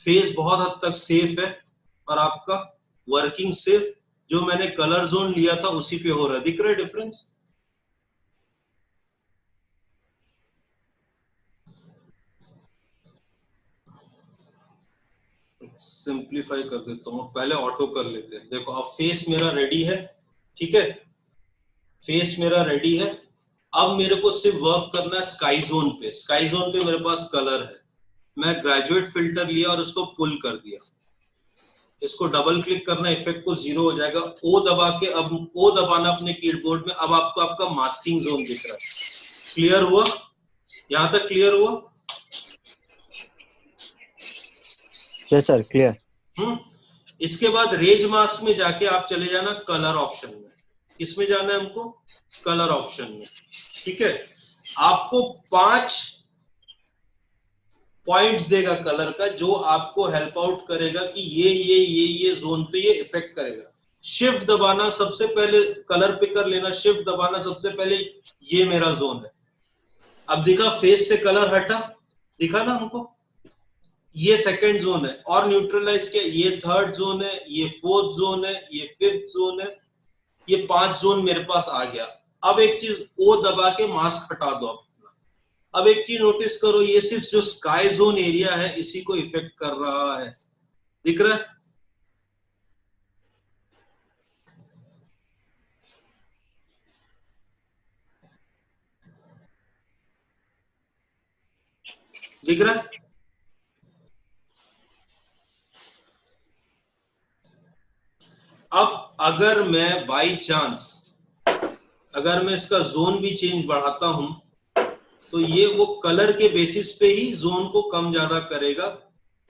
फेस बहुत हद तक सेफ है और आपका वर्किंग सिर्फ जो मैंने कलर जोन लिया था उसी पे हो रहा है। दिख रहा है डिफरेंस? सिंप्लीफाई कर देता हूँ, पहले ऑटो कर लेते हैं। देखो अब फेस मेरा रेडी है, ठीक है, फेस मेरा रेडी है। अब मेरे को सिर्फ वर्क करना है स्काई जोन पे। स्काई जोन पे मेरे पास कलर है, मैं ग्रेजुएट फिल्टर लिया और उसको पुल कर दिया। इसको डबल क्लिक करना, इफेक्ट को 0 हो जाएगा। ओ दबा के, अब ओ दबाना अपने कीबोर्ड में। अब आपको आपका मास्किंग जोन दिख रहा है। क्लियर हुआ? यहां तक क्लियर हुआ? Yes sir, clear. इसके बाद रेज मास्क में जाके आप चले जाना कलर ऑप्शन में। इसमें जाना है हमको कलर ऑप्शन में, ठीक है। आपको 5 पॉइंट्स देगा कलर का, जो आपको हेल्प आउट करेगा कि ये जोन पे ये इफेक्ट करेगा। शिफ्ट दबाना सबसे पहले, कलर पिकर लेना, शिफ्ट दबाना सबसे पहले, ये मेरा जोन है। अब दिखा फेस से कलर हटा, दिखा ना हमको? ये सेकंड जोन है। और न्यूट्रलाइज किया, ये थर्ड जोन है, ये फोर्थ जोन है, ये फिफ्थ जोन है। ये 5 जोन मेरे पास आ गया। अब एक चीज, ओ दबा के मास्क हटा दो अपना। अब एक चीज नोटिस करो, ये सिर्फ जो स्काई जोन एरिया है इसी को इफेक्ट कर रहा है। दिख रहा है? दिख रहा है? अब अगर मैं बाई चांस, अगर मैं इसका जोन भी चेंज बढ़ाता हूं तो ये वो कलर के बेसिस पे ही जोन को कम ज्यादा करेगा।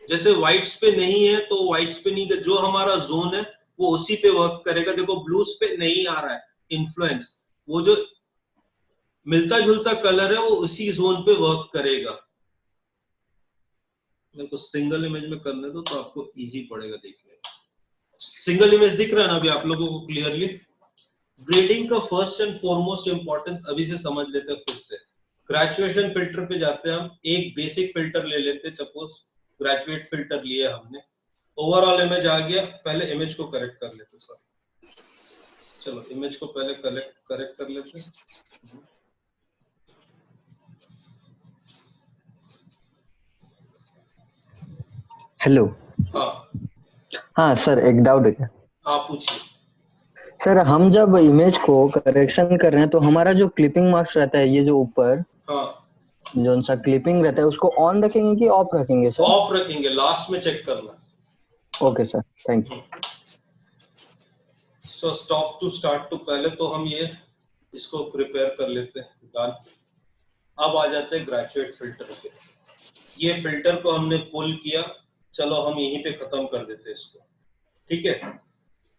जैसे व्हाइट्स पे नहीं है तो व्हाइट्स पे नहीं, जो हमारा जोन है वो उसी पे वर्क करेगा। देखो ब्लूज पे नहीं आ रहा है इन्फ्लुएंस, वो जो मिलता जुलता कलर है वो उसी जोन पे वर्क करेगा। मेरे को सिंगल इमेज में करने दो तो आपको इजी पड़ेगा देखने में। सिंगल इमेज दिख रहा है ना अभी आप लोगों को क्लियरली? ग्रेडिंग का फर्स्ट एंड फॉरमोस्ट इंपॉर्टेंस अभी से समझ लेते हैं फिर से। ग्रेजुएशन फिल्टर पे जाते हैं हम, एक बेसिक फिल्टर ले लेते हैं। सपोज ग्रेजुएट फिल्टर लिया हमने, ओवरऑल इमेज आ गया। पहले इमेज को करेक्ट कर लेते, सॉरी, चलो इमेज को पहले करेक्ट कर लेते हैं। हेलो। हाँ सर, एक डाउट है। हाँ पूछिए। सर, हम जब इमेज को करेक्शन कर रहे हैं तो हमारा जो क्लिपिंग मार्क्स रहता है, ये जो ऊपर, हाँ जो सा क्लिपिंग रहता है उसको ऑन रखेंगे कि ऑफ रखेंगे सर? ऑफ रखेंगे, लास्ट में चेक करना। Okay sir, thank you. So stop to start to पहले तो हम ये इसको प्रिपेयर कर लेते हैं। डन। अब आ जाते हैं ग्रेजुएट फिल्टर पे। ये फिल्टर को हमने पुल किया, चलो हम यहीं पे खत्म कर देते हैं इसको, ठीक है।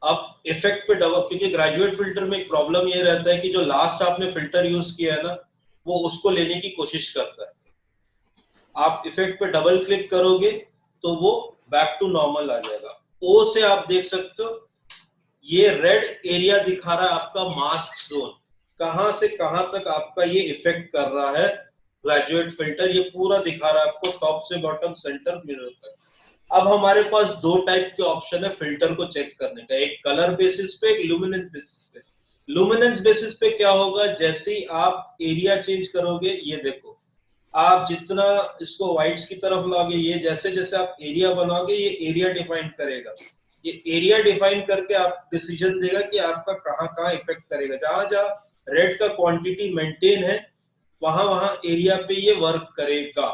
अब इफेक्ट पे डबल, क्योंकि ग्रेजुएट फिल्टर में एक प्रॉब्लम ये रहता है कि जो लास्ट आपने फिल्टर यूज किया है ना, वो उसको लेने की कोशिश करता है। आप इफेक्ट पे डबल क्लिक करोगे तो वो बैक टू नॉर्मल आ जाएगा। ओ से आप देख सकते हो ये रेड एरिया दिखा रहा है आपका मास्क जोन, कहां से कहां तक आपका ये इफेक्ट कर रहा है ग्रेजुएट फिल्टर, ये पूरा दिखा रहा है आपको टॉप से बॉटम सेंटर मिरर तक। अब हमारे पास दो टाइप के ऑप्शन है फिल्टर को चेक करने का, एक कलर बेसिस पे, एक लुमिनेंस बेसिस पे। लुमिनेंस बेसिस पे क्या होगा, जैसे ही आप एरिया चेंज करोगे, ये देखो आप जितना इसको व्हाइट्स की तरफ लाओगे, ये जैसे जैसे आप एरिया बनाओगे ये एरिया डिफाइन करेगा। ये एरिया डिफाइन करके आप डिसीजन देगा कि आपका कहाँ कहाँ इफेक्ट करेगा। जहां जहां रेड का क्वांटिटी मेंटेन है वहां वहां एरिया पे ये वर्क करेगा।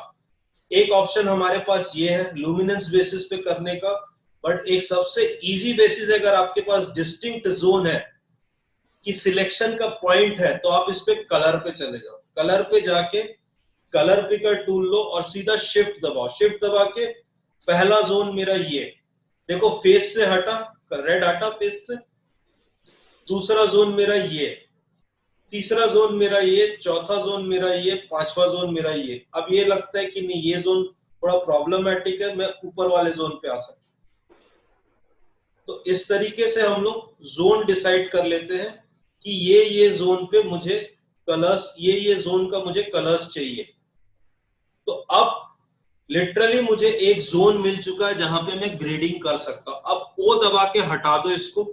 एक ऑप्शन हमारे पास ये है लुमिनेंस बेसिस पे करने का, बट एक सबसे इजी बेसिस है, अगर आपके पास डिस्टिंक्ट जोन है कि सिलेक्शन का पॉइंट है, तो आप इस पे कलर पे चले जाओ। कलर पे जाके कलर पिकर टूल लो और सीधा शिफ्ट दबाओ। शिफ्ट दबा के पहला जोन मेरा ये देखो, फेस से हटा, रेड हटा फेस से। दूसरा जोन मेरा ये, तीसरा जोन मेरा ये, चौथा जोन मेरा ये, पांचवा जोन मेरा ये। अब ये लगता है कि नहीं ये जोन थोड़ा प्रॉब्लमेटिक है, मैं ऊपर वाले जोन पे आ सकता। तो इस तरीके से हम लोग जोन डिसाइड कर लेते हैं कि ये जोन पे मुझे कलर्स, ये जोन का मुझे कलर्स चाहिए। तो अब लिटरली मुझे एक जोन मिल चुका है जहां पे मैं ग्रेडिंग कर सकता हूं। अब ओ दबा के हटा दो इसको।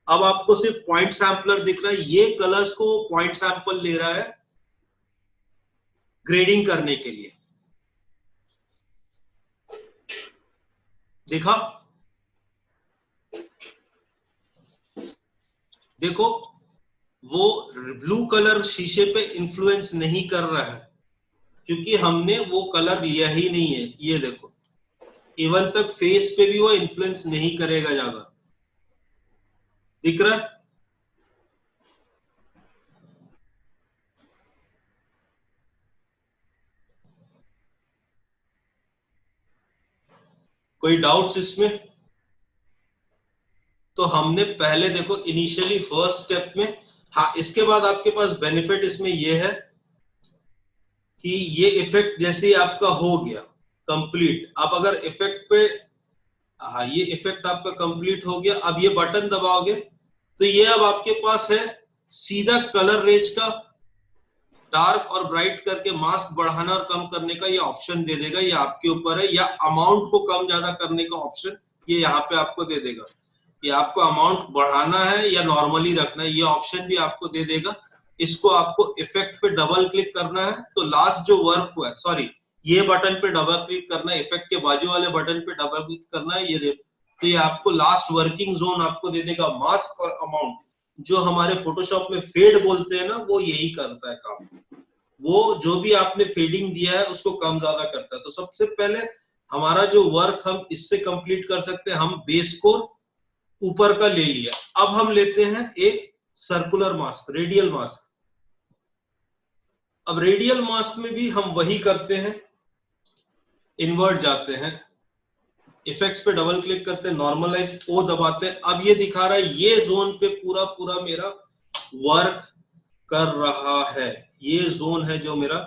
अब आपको सिर्फ पॉइंट सैंपलर दिख रहा है, ये कलर्स को पॉइंट सैंपल ले रहा है ग्रेडिंग करने के लिए। देखा, देखो वो ब्लू कलर शीशे पे इंफ्लुएंस नहीं कर रहा है क्योंकि हमने वो कलर लिया ही नहीं है। ये देखो इवन तक फेस पे भी वो इन्फ्लुएंस नहीं करेगा ज्यादा, दिख रहा है। कोई डाउट्स इसमें? तो हमने पहले देखो इनिशियली फर्स्ट स्टेप में, हाँ इसके बाद आपके पास बेनिफिट इसमें यह है कि ये इफेक्ट जैसे ही आपका हो गया कंप्लीट, आप अगर इफेक्ट पे, हाँ ये इफेक्ट आपका कंप्लीट हो गया, अब ये बटन दबाओगे तो ये अब आपके पास है सीधा कलर रेंज का डार्क और ब्राइट करके मास्क बढ़ाना और कम करने का ये ऑप्शन दे देगा। ये आपके ऊपर है, या अमाउंट को कम ज्यादा करने का ऑप्शन ये यहाँ पे आपको दे देगा कि आपको अमाउंट बढ़ाना है या नॉर्मली रखना है, ये ऑप्शन भी आपको दे देगा। इसको आपको इफेक्ट पे डबल क्लिक करना है तो लास्ट जो वर्क हुआ है, सॉरी ये बटन पे डबल क्लिक करना है, इफेक्ट के बाजू वाले बटन पे डबल क्लिक करना है, ये तो ये आपको लास्ट वर्किंग जोन आपको दे देगा। मास्क और अमाउंट जो हमारे फोटोशॉप में फेड बोलते हैं ना, वो यही करता है काम। वो जो भी आपने फेडिंग दिया है उसको कम ज्यादा करता है। तो सबसे पहले हमारा जो वर्क हम इससे कंप्लीट कर सकते हैं, हम बेस को ऊपर का ले लिया। अब हम लेते हैं एक सर्कुलर मास्क, रेडियल मास्क। अब रेडियल मास्क में भी हम वही करते हैं, इन्वर्ट जाते हैं, इफेक्ट्स पे डबल क्लिक करते हैं, नॉर्मलाइज ओ दबाते हैं। अब ये दिखा रहा है ये जोन पे पूरा पूरा मेरा वर्क कर रहा है, ये जोन है जो मेरा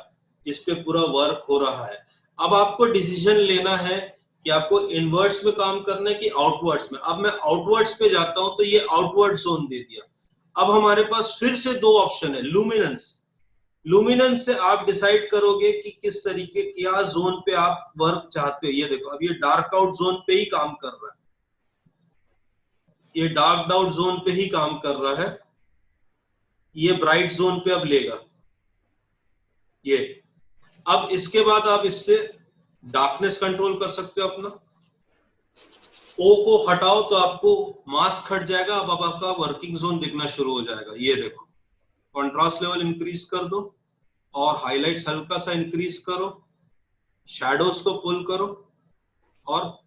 जिस पे पूरा वर्क हो रहा है। अब आपको डिसीजन लेना है कि आपको इनवर्ट्स में काम करना है कि आउटवर्ड्स में। अब मैं आउटवर्ड्स पे जाता हूं तो ये आउटवर्ड जोन दे दिया। अब हमारे पास फिर से दो ऑप्शन है, लुमिनेंस। लुमिनेंस से आप डिसाइड करोगे कि किस तरीके क्या जोन पे आप वर्क चाहते हो। ये देखो अब ये डार्क आउट जोन पे ही काम कर रहा है, ये डार्क आउट जोन पे ही काम कर रहा है, ये ब्राइट जोन पे अब लेगा ये। अब इसके बाद आप इससे डार्कनेस कंट्रोल कर सकते हो अपना। ओ को हटाओ तो आपको मास्क हट जाएगा, अब आपका वर्किंग जोन दिखना शुरू हो जाएगा। ये देखो कंट्रास्ट लेवल इंक्रीज कर दो, और हाइलाइट्स हल्का सा इंक्रीज करो, शैडोज को पुल करो और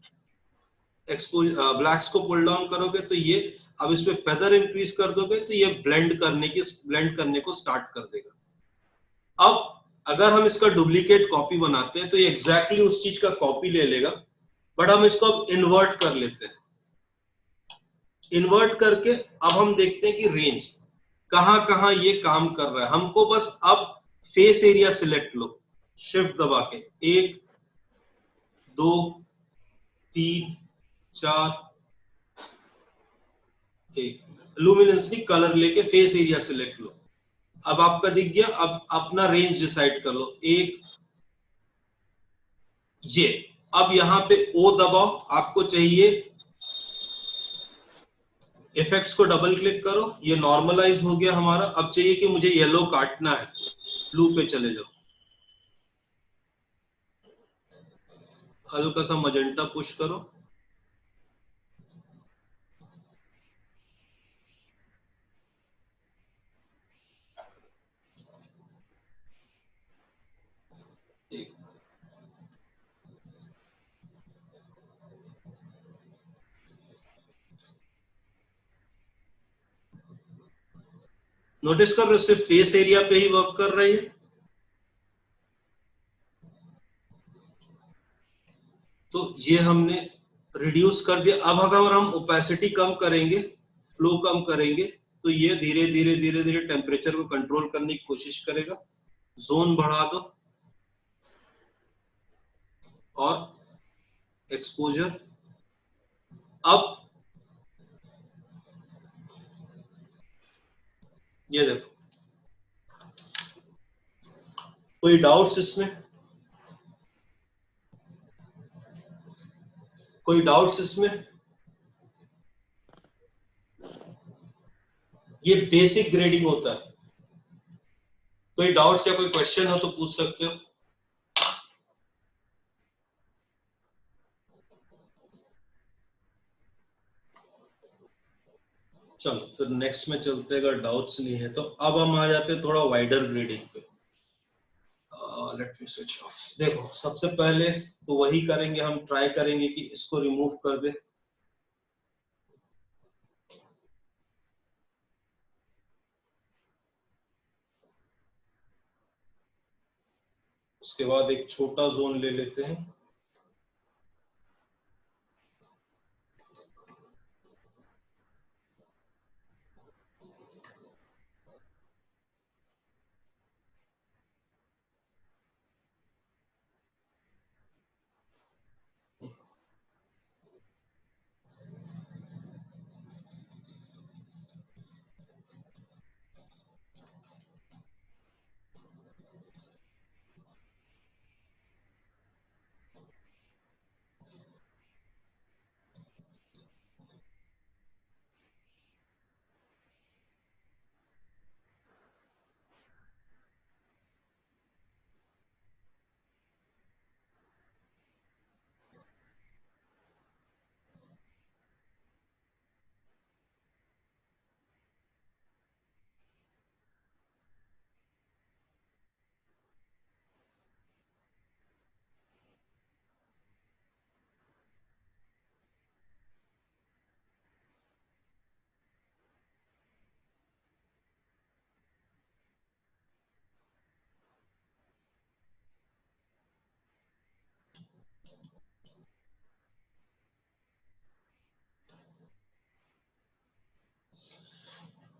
एक्सपोज ब्लैक्स को पुल डाउन करोगे तो ये, अब इसमें फेदर इंक्रीज कर दोगे तो ये ब्लेंड करने को स्टार्ट कर देगा। अब अगर हम इसका डुप्लीकेट कॉपी बनाते हैं तो ये एग्जैक्टली उस चीज का कॉपी ले लेगा, बट हम इसको अब इन्वर्ट कर लेते हैं। इन्वर्ट करके अब हम देखते हैं कि रेंज कहां कहां ये काम कर रहा है। हमको बस अब फेस एरिया सिलेक्ट लो, शिफ्ट दबा के 1 2 3 4, लुमिनेंस की कलर लेके फेस एरिया सिलेक्ट लो। अब आपका दिख गया, अब अपना रेंज डिसाइड कर लो। एक ये, अब यहां पे ओ दबाओ, आपको चाहिए इफेक्ट्स को डबल क्लिक करो, ये नॉर्मलाइज हो गया हमारा। अब चाहिए कि मुझे येलो काटना है, ब्लू पे चले जाओ, हल्का सा मजेंटा पुश करो, नोटिस कर रहे हो सिर्फ फेस एरिया पे ही वर्क कर रही है। तो ये हमने रिड्यूस कर दिया। अब अगर हम ओपेसिटी कम करेंगे, फ्लो कम करेंगे, तो ये धीरे धीरे धीरे धीरे टेम्परेचर को कंट्रोल करने की कोशिश करेगा। जोन बढ़ा दो और एक्सपोजर। अब ये देखो, कोई डाउट्स इसमें? कोई डाउट्स इसमें? ये बेसिक ग्रेडिंग होता है। कोई डाउट्स या कोई क्वेश्चन हो तो पूछ सकते हो। चलो फिर नेक्स्ट में चलते हैं, अगर डाउट्स नहीं है तो। अब हम आ जाते हैं थोड़ा वाइडर ग्रेडिंग पे। Let me switch off. देखो सबसे पहले तो वही करेंगे, हम ट्राई करेंगे कि इसको रिमूव कर दे। उसके बाद एक छोटा जोन ले लेते हैं,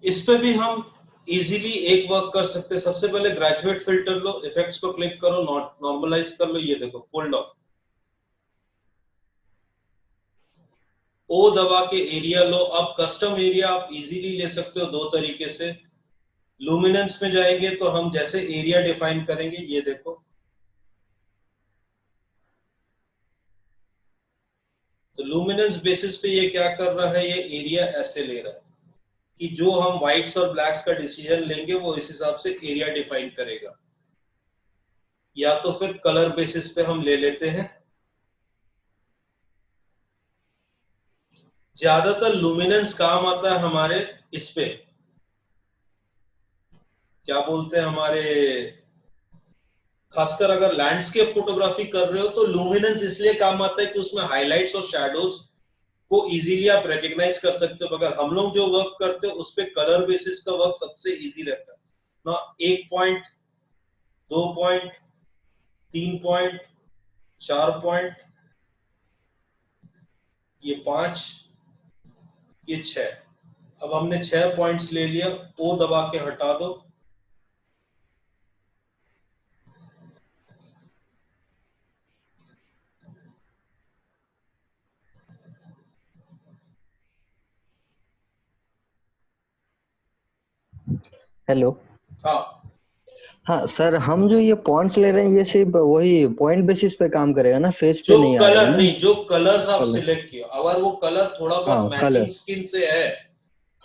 इस पे भी हम इजीली एक वर्क कर सकते हैं। सबसे पहले ग्रेजुएट फिल्टर लो, इफेक्ट्स को क्लिक करो, नॉर्मलाइज कर लो, ये देखो पुल्ड ऑफ। ओ दबा के एरिया लो। अब कस्टम एरिया आप इजीली ले सकते हो दो तरीके से। लुमिनेंस में जाएंगे तो हम जैसे एरिया डिफाइन करेंगे, ये देखो, तो लुमिनेंस बेसिस पे ये क्या कर रहा है, ये एरिया ऐसे ले रहा है कि जो हम व्हाइट्स और ब्लैक्स का डिसीजन लेंगे वो इस हिसाब से एरिया डिफाइन करेगा। या तो फिर कलर बेसिस पे हम ले लेते हैं। ज्यादातर लुमिनेंस काम आता है हमारे इस पे, क्या बोलते हैं, हमारे खासकर अगर लैंडस्केप फोटोग्राफी कर रहे हो तो लुमिनेंस इसलिए काम आता है कि उसमें हाइलाइट्स और शैडोज को इजीली आप रिकॉग्नाइज कर सकते हो। अगर हम लोग जो वर्क करते हैं उस पे कलर बेसिस का वर्क सबसे इजी रहता है ना। 1 पॉइंट, 2 पॉइंट, 3 पॉइंट, 4 पॉइंट, ये 5, ये 6। अब हमने 6 पॉइंट्स ले लिया, ओ दबा के हटा दो। हेलो। हाँ, हाँ सर, हम जो ये पॉइंट्स ले रहे हैं ये सिर्फ वही पॉइंट बेसिस पे काम करेगा ना, फेस पे जो नहीं आएगा कलर ना? नहीं, जो कलर्स आप कलर। सिलेक्ट किए, अगर वो कलर थोड़ा बहुत हाँ मैचिंग कलर। स्किन से है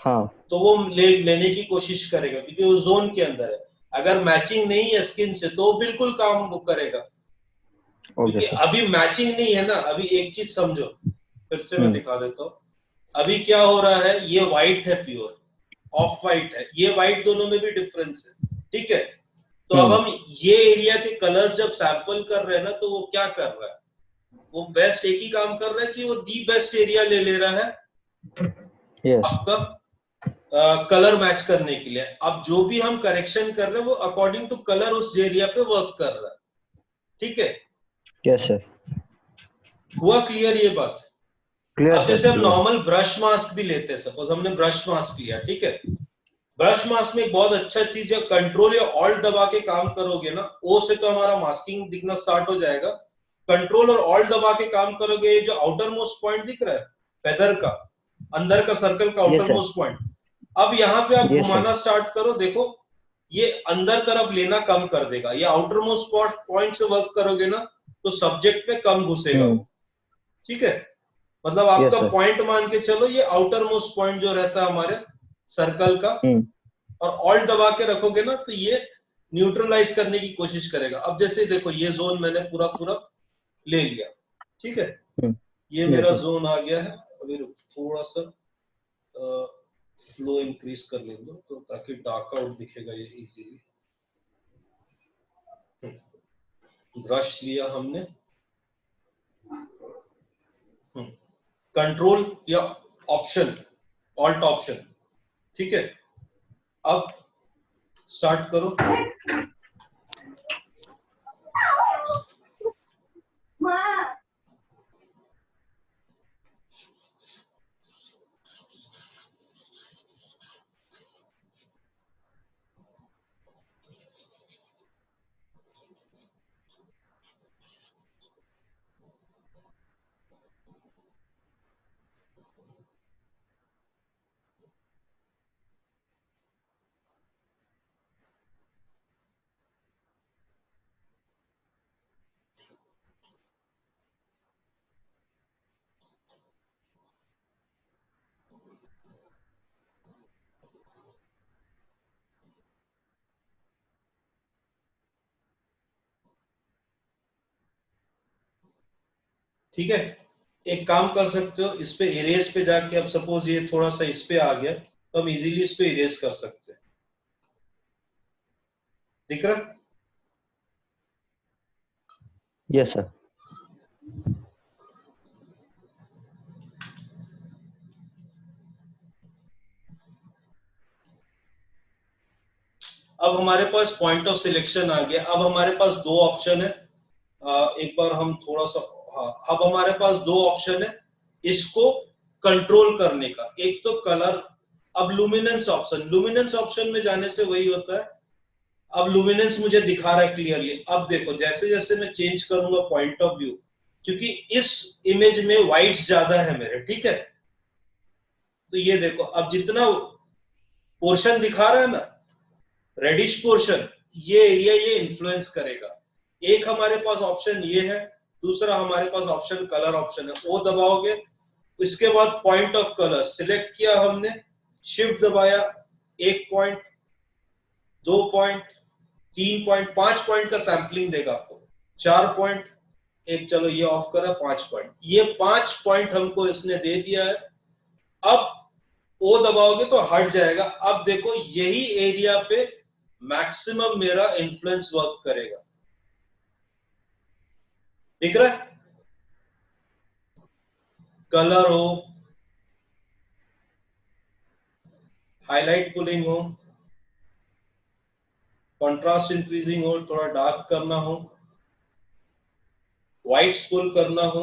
हाँ तो वो लेने की कोशिश करेगा, क्योंकि वो जोन के अंदर है। अगर मैचिंग नहीं है स्किन से तो बिल्कुल काम वो करेगा। ओके क्योंकि सर। अभी मैचिंग नहीं है ना। अभी एक चीज समझो, फिर से मैं हम्म। दिखा देता हूँ। अभी क्या हो रहा है, ये व्हाइट है, प्योर ऑफ व्हाइट है, ये व्हाइट, दोनों में भी डिफरेंस है, ठीक है। तो अब हम ये एरिया के कलर्स जब सैंपल कर रहे हैं ना, तो वो क्या कर रहा है, वो बेस्ट एक ही काम कर रहा है कि वो दी बेस्ट एरिया ले रहा है यस। आपका कलर मैच करने के लिए। अब जो भी हम करेक्शन कर रहे हैं वो अकॉर्डिंग टू कलर उस एरिया पे वर्क कर रहा है, ठीक है। Yes sir. हुआ क्लियर ये बात? क्लियर अब सर, जैसे हम क्लियर। नॉर्मल ब्रश मास्क भी लेते हैं, सपोज हमने ब्रश मास्क लिया, ठीक है। ब्रश मास्क में एक बहुत अच्छा चीज है, कंट्रोल या ऑल्ट दबा के काम करोगे ना, ओ से तो हमारा मास्किंग दिखना स्टार्ट हो जाएगा। कंट्रोल और ऑल्ट दबा के काम करोगे, ये जो आउटर मोस्ट पॉइंट दिख रहा है फेदर का, अंदर का सर्कल का yes outer sir. Most point, अब यहाँ पे आप यस सर। घुमाना स्टार्ट करो, देखो ये अंदर तरफ लेना कम कर देगा। ये आउटर मोस्ट पॉइंट से वर्क करोगे ना तो सब्जेक्ट पे कम घुसेगा वो, ठीक है। मतलब यस आपका सर। पॉइंट मान के चलो, ये आउटर मोस्ट पॉइंट जो रहता है हमारे सर्कल का, और ऑल्ट दबा के रखोगे ना तो ये न्यूट्रलाइज करने की कोशिश करेगा। अब जैसे देखो ये जोन मैंने पूरा पूरा ले लिया, ठीक है। ये यस मेरा सर। जोन आ गया है। अभी थोड़ा सा फ्लो इंक्रीज कर ले दो तो ताकि डार्क आउट दिखेगा ये इजीली। ब्रश लिया हमने, कंट्रोल या ऑप्शन, ऑल्ट ऑप्शन, ठीक है। अब स्टार्ट करो। ठीक है, एक काम कर सकते हो, इस पे इरेज पे जाके, अब सपोज ये थोड़ा सा इस पे आ गया तो हम इजीली इस पे इरेज कर सकते हैं। दिख रहा? Yes sir. अब हमारे पास पॉइंट ऑफ सिलेक्शन आ गया। अब हमारे पास दो ऑप्शन है। एक बार हम थोड़ा सा, हाँ, अब हमारे पास दो ऑप्शन है इसको कंट्रोल करने का। एक तो कलर, अब लुमिनेंस ऑप्शन, लुमिनेंस ऑप्शन में जाने से वही होता है। अब लुमिनेंस मुझे दिखा रहा है क्लियरली। अब देखो जैसे जैसे मैं चेंज करूंगा पॉइंट ऑफ व्यू, क्योंकि इस इमेज में व्हाइट्स ज्यादा है मेरे, ठीक है। तो ये देखो, अब जितना पोर्शन दिखा रहा है ना, रेडिश पोर्शन, ये एरिया ये इन्फ्लुएंस करेगा। एक हमारे पास ऑप्शन ये है, दूसरा हमारे पास ऑप्शन कलर ऑप्शन है। ओ दबाओगे, इसके बाद पॉइंट ऑफ कलर सिलेक्ट किया हमने, शिफ्ट दबाया, 1 पॉइंट, 2 पॉइंट, 3 पॉइंट, 5 पॉइंट का सैंपलिंग देगा आपको, 4 पॉइंट, एक, चलो ये ऑफ करा, 5 पॉइंट, ये 5 पॉइंट हमको इसने दे दिया है। अब ओ दबाओगे तो हट जाएगा। अब देखो यही एरिया पे मैक्सिमम मेरा इन्फ्लुएंस वर्क करेगा। दिख रहा है? कलर हो, हाईलाइट पुलिंग हो, कंट्रास्ट इंक्रीजिंग हो, थोड़ा डार्क करना हो, व्हाइट्स पुल करना हो,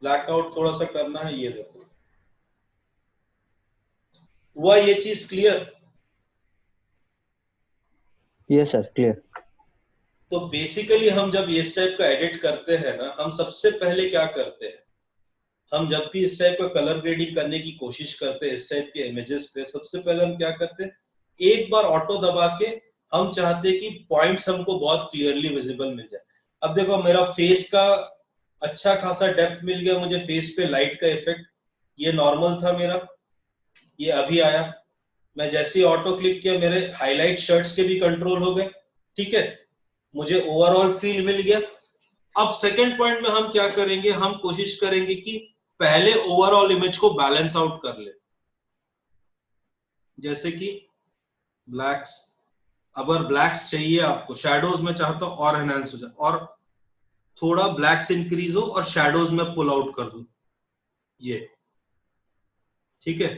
ब्लैकआउट थोड़ा सा करना है, ये देखो हुआ ये चीज क्लियर? Yes sir, clear. तो बेसिकली हम जब इस टाइप का एडिट करते हैं ना, हम सबसे पहले क्या करते हैं, हम जब भी इस टाइप का कलर ग्रेडिंग करने की कोशिश करते हैं इस टाइप के इमेजेस पे, सबसे पहले हम क्या करते हैं, एक बार ऑटो दबा के हम चाहते हैं कि पॉइंट्स हमको बहुत क्लियरली विजिबल मिल जाए। अब देखो मेरा फेस का अच्छा खासा डेप्थ मिल गया मुझे, फेस पे लाइट का इफेक्ट, ये नॉर्मल था मेरा, ये अभी आया, मैं जैसे ही ऑटो क्लिक किया मेरे हाईलाइट शर्ट्स के भी कंट्रोल हो गए, ठीक है, मुझे ओवरऑल फील मिल गया। अब सेकंड पॉइंट में हम क्या करेंगे, हम कोशिश करेंगे कि पहले ओवरऑल इमेज को बैलेंस आउट कर ले, जैसे कि ब्लैक्स, अगर ब्लैक्स चाहिए आपको, शैडोज में चाहता हूं और एनहांस हो जाए, और थोड़ा ब्लैक्स इंक्रीज हो और शैडोज में पुल आउट कर दूं, ये ठीक है।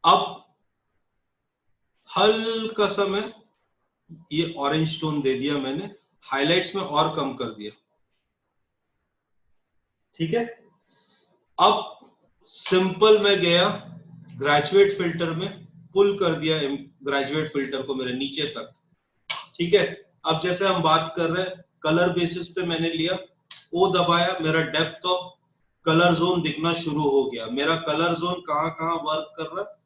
अब हल्का सा मैं ये ऑरेंज टोन दे दिया मैंने, हाइलाइट्स में और कम कर दिया, ठीक है। अब सिंपल में गया ग्रेजुएट फिल्टर में, पुल कर दिया ग्रेजुएट फिल्टर को मेरे नीचे तक, ठीक है। अब जैसे हम बात कर रहे हैं कलर बेसिस पे, मैंने लिया ओ दबाया, मेरा डेप्थ ऑफ कलर जोन दिखना शुरू हो गया, मेरा कलर जोन कहां कहां वर्क कर रहा है।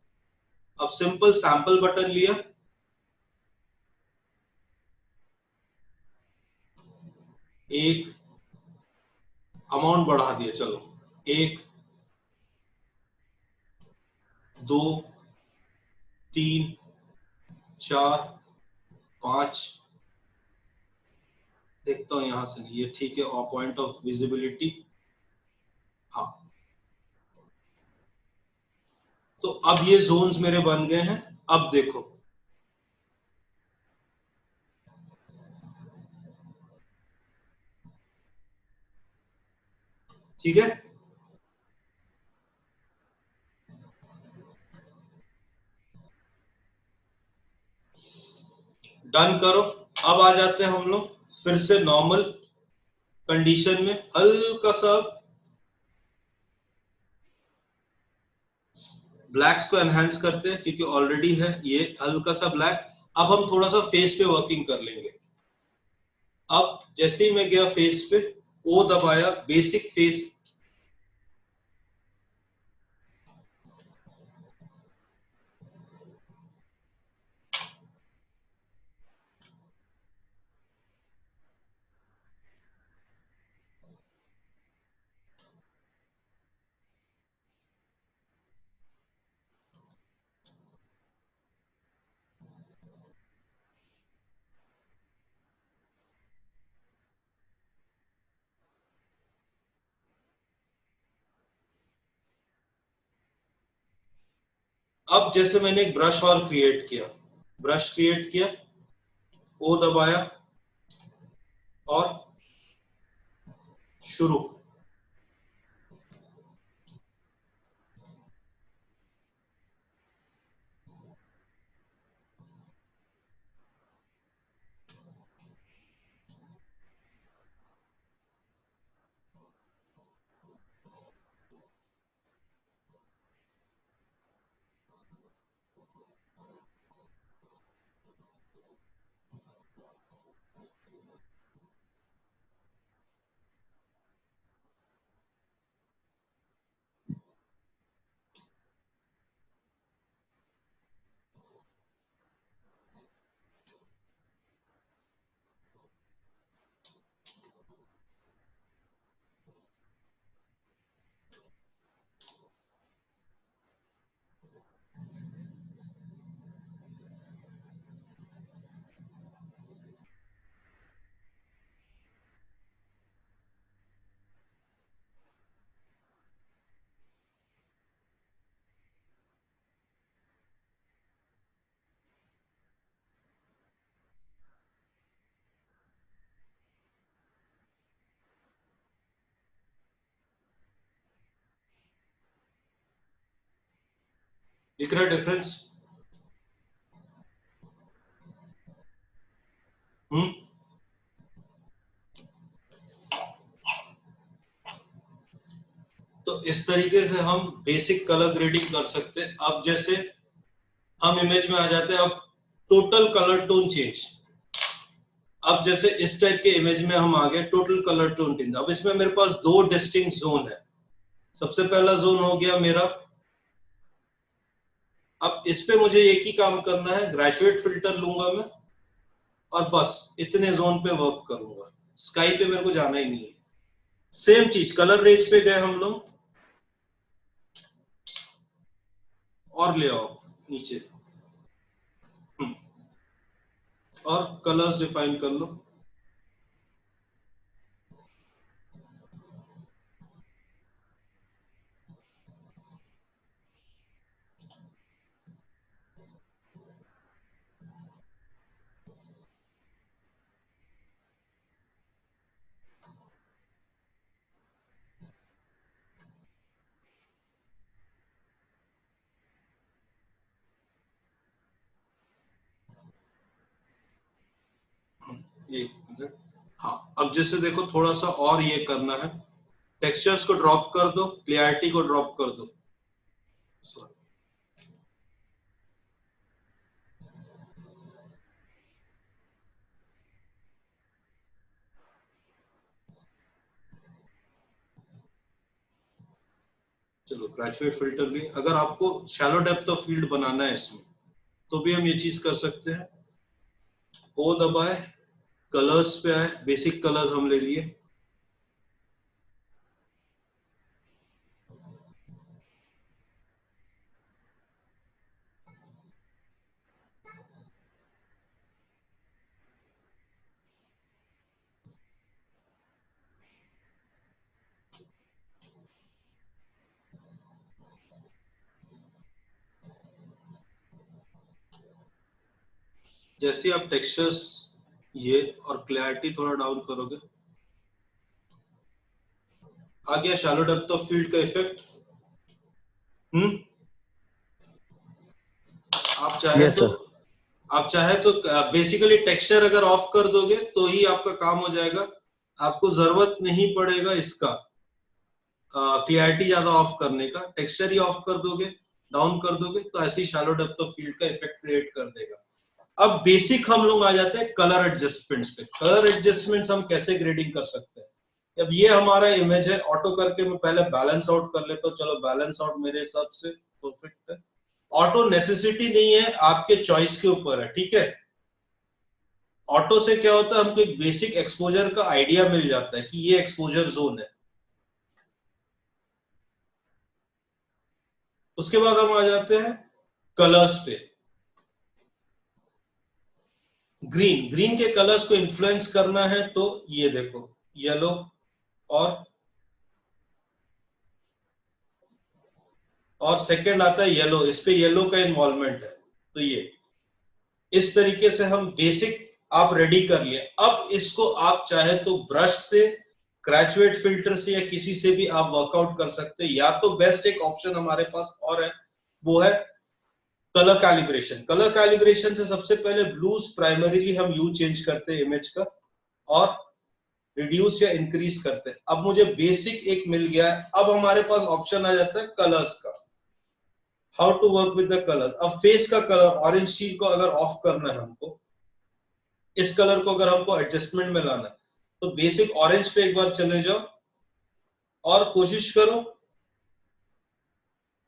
अब सिंपल सैंपल बटन लिया, एक अमाउंट बढ़ा दिया, चलो 1 2 3 4 5, देखता हूं यहां से, नहीं ये ठीक है, और पॉइंट ऑफ विजिबिलिटी, हाँ। तो अब ये जोन्स मेरे बन गए हैं। अब देखो ठीक है, डन करो। अब आ जाते हैं हम लोग फिर से नॉर्मल कंडीशन में, हल्का सा ब्लैक्स को एनहांस करते हैं क्योंकि ऑलरेडी है ये हल्का सा ब्लैक। अब हम थोड़ा सा फेस पे वर्किंग कर लेंगे। अब जैसे ही मैं गया फेस पे, ओ दबाया, बेसिक फेस, अब जैसे मैंने एक ब्रश और क्रिएट किया, ब्रश क्रिएट किया, ओ दबाया और शुरू। दिख रहा है डिफरेंस? तो इस तरीके से हम बेसिक कलर ग्रेडिंग कर सकते हैं। अब जैसे हम इमेज में आ जाते हैं, अब टोटल कलर टोन चेंज। अब जैसे इस टाइप के इमेज में हम आ गए, टोटल कलर टोन चेंज। अब इसमें मेरे पास दो डिस्टिंक्ट जोन है। सबसे पहला जोन हो गया मेरा, अब इस पे मुझे एक ही काम करना है, ग्रेजुएट फिल्टर लूंगा मैं और बस इतने जोन पे वर्क करूंगा, स्काई पे मेरे को जाना ही नहीं है। सेम चीज कलर रेंज पे गए हम लोग और ले आओ नीचे, और कलर्स डिफाइन कर लो। एक मिनट, हाँ अब जैसे देखो थोड़ा सा और ये करना है, टेक्सचर्स को ड्रॉप कर दो, क्लियरिटी को ड्रॉप कर दो। Sorry. चलो ग्रेजुएट फिल्टर भी, अगर आपको शैलो डेप्थ ऑफ फील्ड बनाना है इसमें तो भी हम ये चीज कर सकते हैं। ओ दबाए, कलर्स पे आए, बेसिक कलर्स हम ले लिए, जैसे आप टेक्सचर्स ये और क्लैरिटी थोड़ा डाउन करोगे, आ गया शैलो डेप्थ ऑफ फील्ड का इफेक्ट। आप चाहे यस तो सर। आप चाहे तो बेसिकली टेक्सचर अगर ऑफ कर दोगे तो ही आपका काम हो जाएगा, आपको जरूरत नहीं पड़ेगा इसका क्लियरिटी ज्यादा ऑफ करने का, टेक्सचर ही ऑफ कर दोगे, डाउन कर दोगे तो ऐसे ही शैलो डेप्थ ऑफ फील्ड का इफेक्ट क्रिएट कर देगा। अब बेसिक हम लोग आ जाते हैं कलर एडजस्टमेंट्स पे। कलर एडजस्टमेंट्स हम कैसे ग्रेडिंग कर सकते हैं? अब ये हमारा इमेज है, ऑटो करके मैं पहले बैलेंस आउट कर लेता हूँ। चलो बैलेंस आउट मेरे हिसाब से परफेक्ट है। ऑटो नेसेसिटी नहीं है, आपके चॉइस के ऊपर है, ठीक है। ऑटो से क्या होता है, हमको एक बेसिक एक्सपोजर का आइडिया मिल जाता है कि ये एक्सपोजर जोन है। उसके बाद हम आ जाते हैं कलर्स पे। ग्रीन, ग्रीन के कलर्स को इन्फ्लुएंस करना है तो ये देखो, येलो और सेकंड आता है येलो, इस पे येलो का इन्वॉल्वमेंट है। तो ये इस तरीके से हम बेसिक आप रेडी कर लिए। अब इसको आप चाहे तो ब्रश से, ग्रेजुएट फिल्टर से या किसी से भी आप वर्कआउट कर सकते हैं, या तो बेस्ट एक ऑप्शन हमारे पास और है, वो है कलर कैलिब्रेशन। कलर कैलिब्रेशन से सबसे पहले ब्लूज प्राइमरीली हम ह्यू चेंज करते हैं इमेज का और रिड्यूस या इंक्रीज करते हैं। अब मुझे बेसिक एक मिल गया है, अब हमारे पास ऑप्शन आ जाता है कलर्स का, how to work with the colour. अब फेस का कलर ऑरेंज शीट को अगर ऑफ करना है हमको, इस कलर को अगर हमको एडजस्टमेंट में लाना है तो बेसिक ऑरेंज पे एक बार चले जाओ और कोशिश करो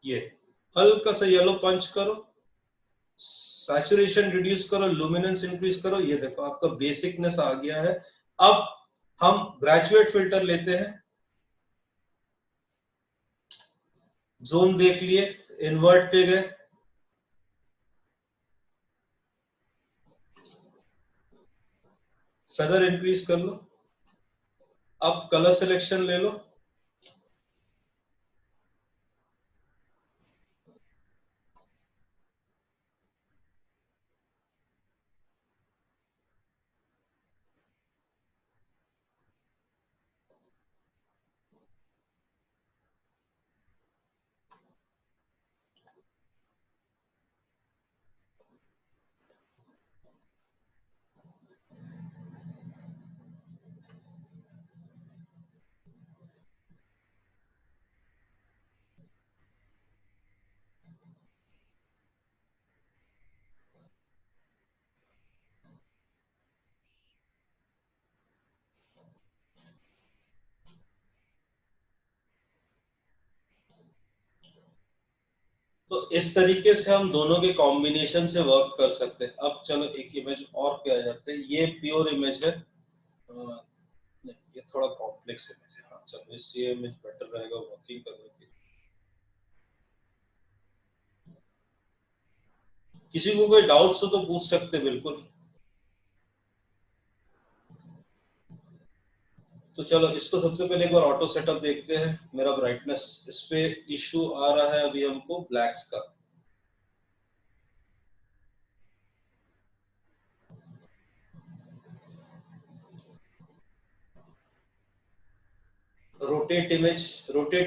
ये हल्का सा येलो पंच करो, सैचुरेशन रिड्यूस करो, लुमिनेंस इंक्रीज करो, ये देखो आपका बेसिकनेस आ गया है। अब हम ग्रेजुएट फिल्टर लेते हैं, जोन देख लिए, इन्वर्ट पे गए, फेदर इंक्रीज कर लो, अब कलर सिलेक्शन ले लो, तो इस तरीके से हम दोनों के कॉम्बिनेशन से वर्क कर सकते हैं। अब चलो एक इमेज और पे आ जाते हैं। ये प्योर इमेज है, नहीं ये थोड़ा कॉम्प्लेक्स इमेज है। हाँ चलो ये इमेज बेटर रहेगा वर्किंग करने के लिए। किसी को कोई डाउट्स हो तो पूछ सकते हैं बिल्कुल। तो चलो इसको सबसे पहले एक बार ऑटो सेटअप देखते हैं। मेरा ब्राइटनेस, इस पे इशू आ रहा है अभी हमको ब्लैक्स का। रोटेट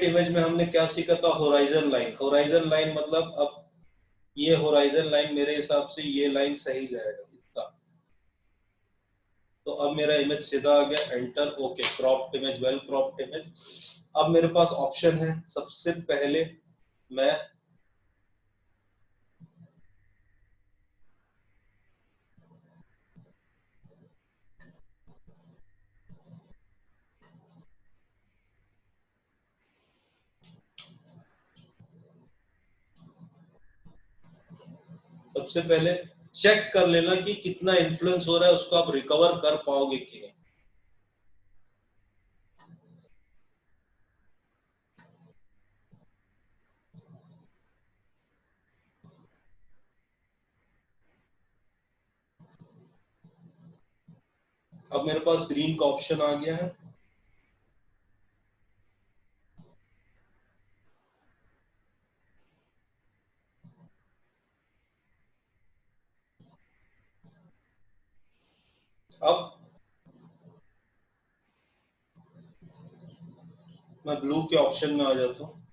इमेज में हमने क्या सीखा था? Horizon line. होराइजन लाइन मतलब अब ये होराइजन लाइन मेरे हिसाब से ये लाइन सही जाएगा इतना। तो अब मेरा इमेज सीधा आ गया, enter, okay, cropped image, well cropped image. अब मेरे पास ऑप्शन है, सबसे पहले मैं सबसे पहले चेक कर लेना कि कितना इन्फ्लुएंस हो रहा है, उसको आप रिकवर कर पाओगे कि नहीं। अब मेरे पास ग्रीन का ऑप्शन आ गया है। अब मैं ब्लू के ऑप्शन में आ जाता हूँ,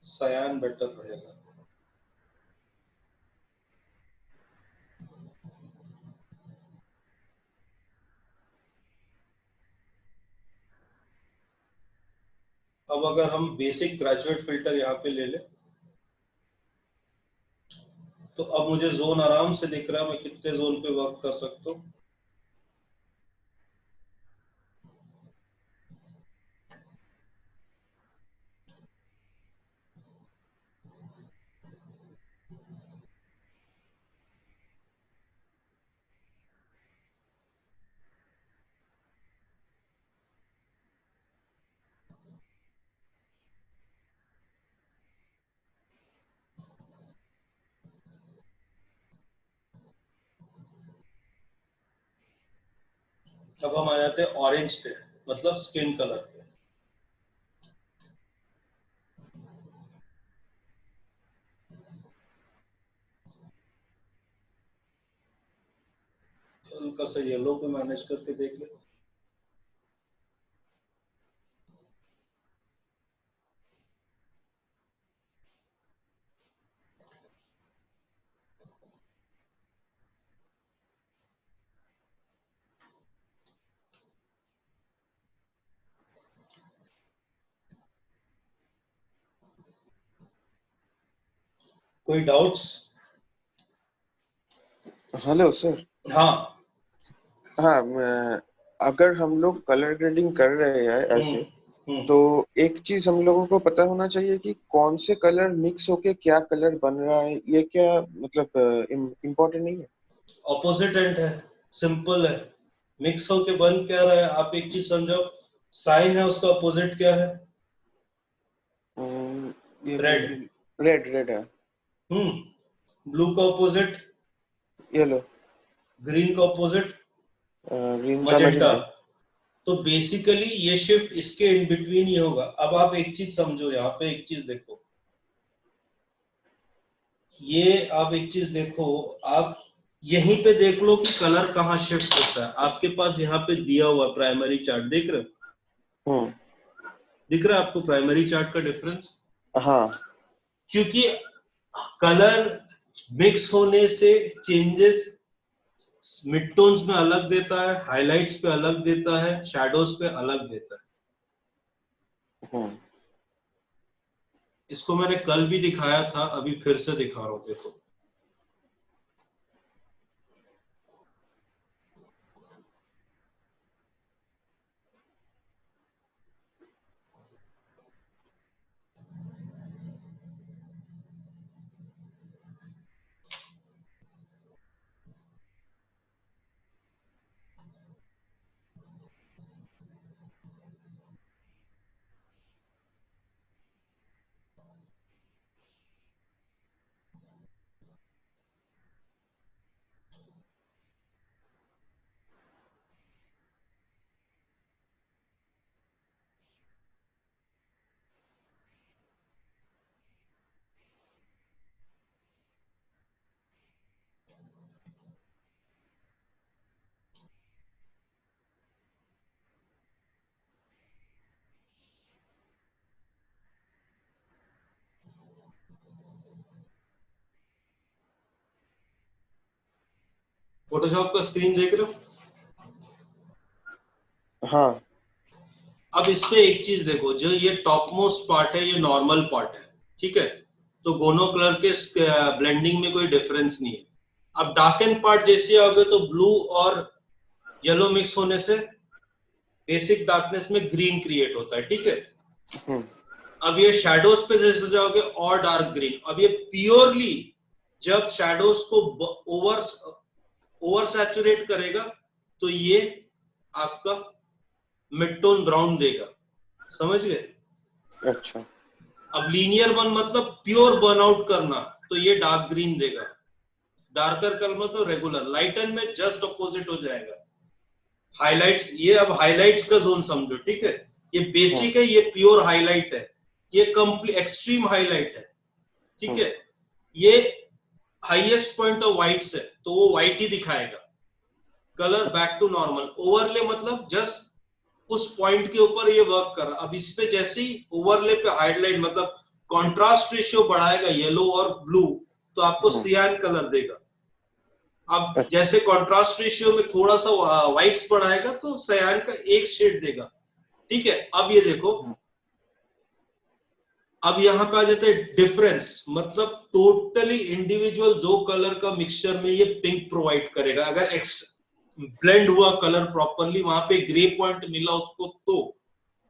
सयान बेटर रहेगा। अब अगर हम बेसिक ग्रेजुएट फिल्टर यहाँ पे ले लें तो अब मुझे जोन आराम से दिख रहा है, मैं कितने जोन पे वर्क कर सकता हूँ। अब हम आ जाते हैं ऑरेंज पे, मतलब स्किन कलर पे। हल्का सा येलो पे मैनेज करके देख ले। कोई डाउट्स? Hello sir. हाँ। हाँ, अगर हम लोग कलर ग्रेडिंग कर रहे हैं ऐसे, तो एक चीज हम लोगों को पता होना चाहिए कि कौन से कलर मिक्स होके क्या कलर बन रहा है। ये क्या मतलब इम्पोर्टेंट नहीं है? ऑपोजिट एंड है, सिंपल है। मिक्स होके बन क्या रहा है, आप एक चीज समझो, साइन है उसका अपोजिट क्या है? ये रेड। रेड रेड है। ब्लू का अपोजिट? येलो। ग्रीन का अपोजिट? ग्रीन का मजेंटा। मैजेंटा। तो बेसिकली ये शिफ्ट इसके इन बिटवीन ही होगा। अब आप एक चीज समझो, यहाँ पे एक चीज देखो, ये आप एक चीज देखो, आप यहीं पे देख लो कि कलर कहाँ शिफ्ट होता है। आपके पास यहाँ पे दिया हुआ प्राइमरी चार्ट देख रहे हो? हम्म। दिख रहा है आपको प्राइमरी चार्ट का डिफरेंस? हाँ। क्योंकि कलर मिक्स होने से चेंजेस मिड टोन्स में अलग देता है, हाइलाइट्स पे अलग देता है, शैडोज पे अलग देता है। हम्म। इसको मैंने कल भी दिखाया था, अभी फिर से दिखा रहा हूं, देखो। फोटोशॉप का स्क्रीन देख रहे हो? हाँ। अब इस पे एक चीज देखो, जो ये टॉप मोस्ट पार्ट है ये नॉर्मल पार्ट है, ठीक है? तो दोनों कलर के ब्लेंडिंग में कोई डिफरेंस नहीं है। अब डार्कन पार्ट जैसे आओगे तो ब्लू और येलो मिक्स होने से बेसिक डार्कनेस में ग्रीन क्रिएट होता है, ठीक है? हम्म। अब ये शैडोज पे जैसे जाओगे और डार्क ग्रीन। अब ये प्योरली जब शैडोज को ओवर सैचुरेट करेगा तो ये आपका मिड टोन ब्राउन देगा, समझ गए? अच्छा। अब लीनियर बर्न मतलब प्योर बर्न आउट करना, तो ये डार्क ग्रीन देगा। डार्कर कलर मतलब रेगुलर। लाइटन में जस्ट अपोजिट हो जाएगा। हाइलाइट्स, ये अब हाइलाइट्स का जोन समझो, ठीक है? ये बेसिक है, ये प्योर हाईलाइट है, ये कंप्लीट एक्सट्रीम हाईलाइट है, ठीक है? ये हाईएस्ट पॉइंट ऑफ व्हाइट्स है तो वो व्हाइट ही दिखाएगा। Colour back to normal. Overlay मतलब जस्ट उस पॉइंट के ऊपर ये वर्क कर रहा। अब इस पे जैसे ही ओवरले पे हाइलाइट मतलब कंट्रास्ट रेशियो बढ़ाएगा येलो और ब्लू, तो आपको सियान कलर देगा। अब जैसे कंट्रास्ट रेशियो में थोड़ा सा व्हाइट्स बढ़ाएगा तो सियान का एक शेड देगा, ठीक है? अब ये देखो, अब यहाँ पे आ जाते हैं डिफरेंस, मतलब टोटली इंडिविजुअल दो कलर का मिक्सचर में ये पिंक प्रोवाइड करेगा। अगर ब्लेंड हुआ कलर प्रॉपरली, वहां पे ग्रे पॉइंट मिला उसको, तो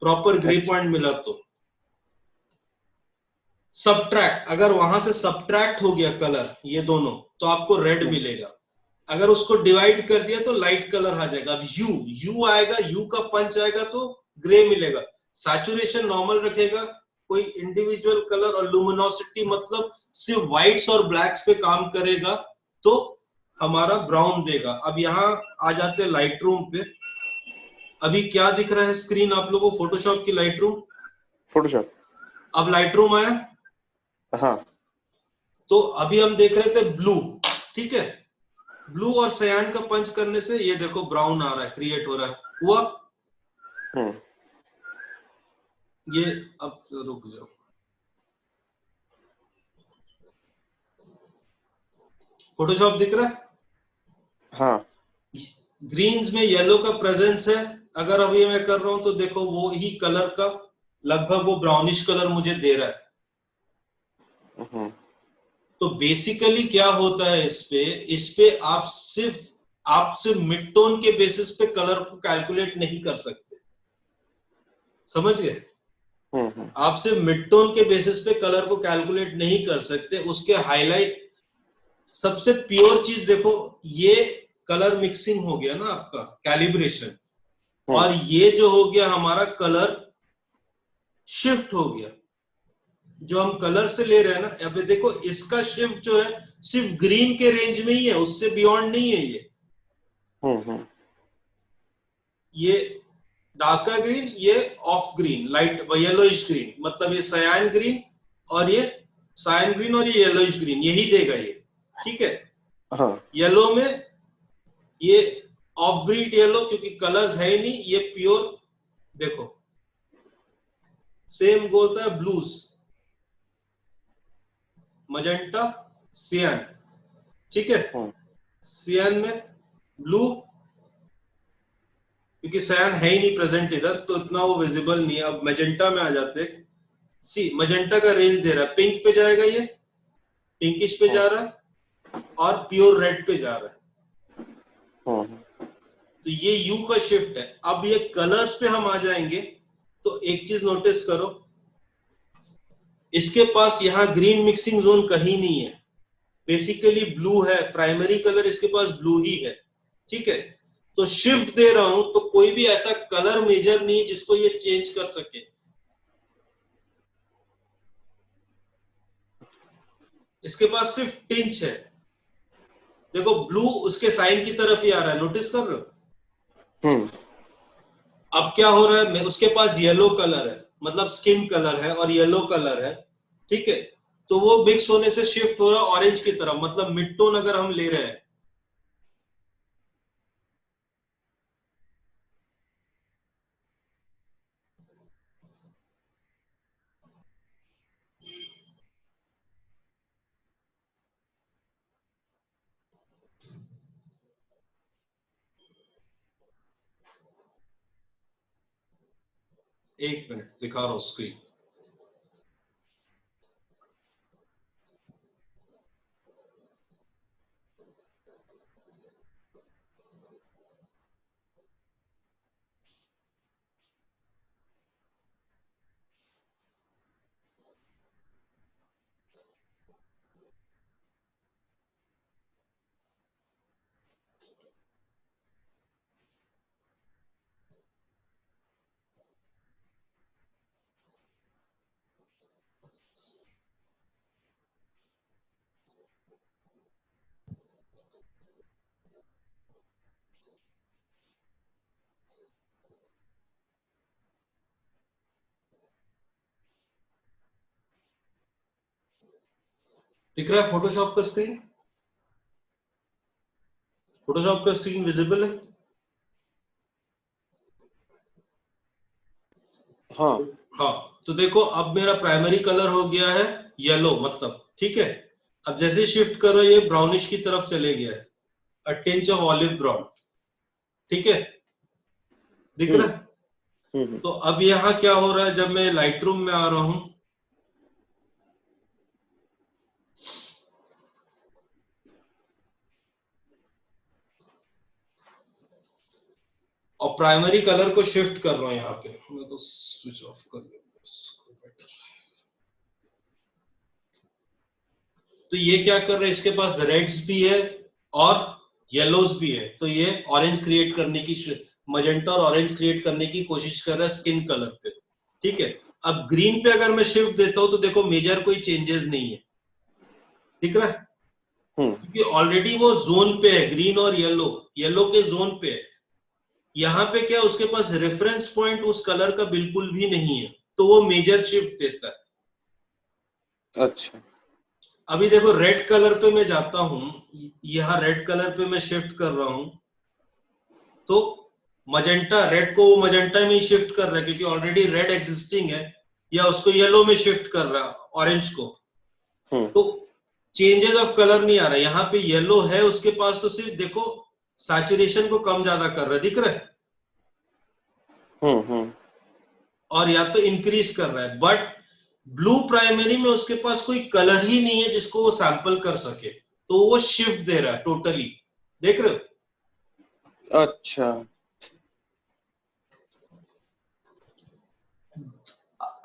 प्रॉपर ग्रे पॉइंट मिला तो सबट्रैक्ट, अगर वहां से सबट्रैक्ट हो गया कलर ये दोनों, तो आपको रेड मिलेगा। अगर उसको डिवाइड कर दिया तो लाइट कलर आ जाएगा। अब यू आएगा, यू का पंच आएगा तो ग्रे मिलेगा। सैचुरेशन नॉर्मल रखेगा, कोई इंडिविजुअल कलर और लुमिनोसिटी मतलब सिर्फ व्हाइट्स और ब्लैक्स पे काम करेगा तो हमारा ब्राउन देगा। अब यहाँ आ जाते हैं लाइट रूम पे। अभी क्या दिख रहा है स्क्रीन आप लोगों को? फोटोशॉप की लाइट रूम। फोटोशॉप। अब लाइट रूम आया। हाँ। तो अभी हम देख रहे थे ब्लू, ठीक है? ब्लू और सयान का पंच करने से ये देखो ब्राउन आ रहा है, क्रिएट हो रहा है। हुआ ये। अब रुक जाओ, फोटोशॉप दिख रहा है? हाँ। ग्रीन्स में येलो का प्रेजेंस है। अगर अभी मैं कर रहा हूं तो देखो वो ही कलर का लगभग वो ब्राउनिश कलर मुझे दे रहा है। तो बेसिकली क्या होता है इस पे आप सिर्फ मिड टोन के बेसिस पे कलर को कैलकुलेट नहीं कर सकते, समझ गए? आप सिर्फ मिड टोन के बेसिस पे कलर को कैलकुलेट नहीं कर सकते, उसके हाईलाइट। सबसे प्योर चीज देखो, ये कलर मिक्सिंग हो गया ना आपका, कैलिब्रेशन, और ये जो हो गया हमारा कलर शिफ्ट हो गया। जो हम कलर से ले रहे हैं ना, अभी देखो इसका शिफ्ट जो है सिर्फ ग्रीन के रेंज में ही है, उससे बियॉन्ड नहीं है ये डार्कर ग्रीन, ये of green, light yellowish green, मतलब ये सयान ग्रीन और ये सायन ग्रीन और ये येलोइश ग्रीन, यही देगा ये, ठीक है? हाँ। येलो में ये ऑफ ब्रीड येलो, क्योंकि कलर्स है ही नहीं, ये प्योर। देखो सेम होता है ब्लूज, मजेंटा, सियान, ठीक है? सियान में ब्लू, क्योंकि सयान है ही नहीं प्रेजेंट इधर तो इतना वो विजिबल नहीं है। अब मैजेंटा में आ जाते हैं। सी मैजेंटा का रेंज दे रहा है, पिंक पे जाएगा, ये पिंकिश पे जा रहा है और प्योर रेड पे जा रहा है। तो ये यू का शिफ्ट है। अब ये कलर्स पे हम आ जाएंगे तो एक चीज नोटिस करो, इसके पास यहाँ ग्रीन मिक्सिंग जोन कहीं नहीं है। बेसिकली ब्लू है, प्राइमरी कलर इसके पास ब्लू ही है, ठीक है? तो शिफ्ट दे रहा हूं तो कोई भी ऐसा कलर मेजर नहीं जिसको ये चेंज कर सके। इसके पास सिर्फ टिंच है। देखो ब्लू उसके साइन की तरफ ही आ रहा है, नोटिस कर रहे हो? अब क्या हो रहा है, उसके पास येलो कलर है, मतलब स्किन कलर है और येलो कलर है, ठीक है? तो वो मिक्स होने से शिफ्ट हो रहा है ऑरेंज की तरफ, मतलब मिड टोन अगर हम ले रहे हैं। एक मिनट दिखा रहा हूँ स्क्रीन। दिख रहा है फोटोशॉप का स्क्रीन? फोटोशॉप का स्क्रीन विजिबल है? हाँ हाँ, तो देखो अब मेरा प्राइमरी कलर हो गया है येलो, मतलब ठीक है। अब जैसे शिफ्ट करो ये ब्राउनिश की तरफ चले गया है, अ टिंच ऑफ ऑलिव ब्राउन, ठीक है, दिख रहा है? हम्म। तो अब यहाँ क्या हो रहा है, जब मैं लाइट रूम में आ रहा हूं, और प्राइमरी कलर को शिफ्ट कर रहा हूं, यहाँ पे मैं तो स्विच ऑफ कर दूंगा। तो ये क्या कर रहा है, इसके पास रेड्स भी है और येलोज भी है, तो ये ऑरेंज क्रिएट करने की, मजेंटा और ऑरेंज क्रिएट करने की कोशिश कर रहा है स्किन कलर पे, ठीक है। अब ग्रीन पे अगर मैं शिफ्ट देता हूं तो देखो मेजर कोई चेंजेस नहीं है, दिख रहा है? क्योंकि ऑलरेडी वो जोन पे है, ग्रीन और येलो, येलो के जोन पे है। यहाँ पे क्या, उसके पास रेफरेंस पॉइंट उस कलर का बिल्कुल भी नहीं है, तो वो मेजर शिफ्ट देता है। अच्छा। अभी देखो रेड कलर पे मैं जाता हूं, यहाँ रेड कलर पे मैं शिफ्ट कर रहा हूं, तो मजेंटा, रेड को वो मजेंटा में ही शिफ्ट कर रहा है क्योंकि ऑलरेडी रेड एग्जिस्टिंग है, या उसको येलो में शिफ्ट कर रहा है, ऑरेंज को। तो चेंजेस ऑफ कलर नहीं आ रहा, यहाँ पे येलो है उसके पास, तो सिर्फ देखो सैचुरेशन को कम ज्यादा कर रहा है, दिख रहा है? और या तो इंक्रीज कर रहा है, बट ब्लू प्राइमरी में उसके पास कोई कलर ही नहीं है जिसको वो सैंपल कर सके, तो वो शिफ्ट दे रहा है टोटली, देख रहे हो? अच्छा।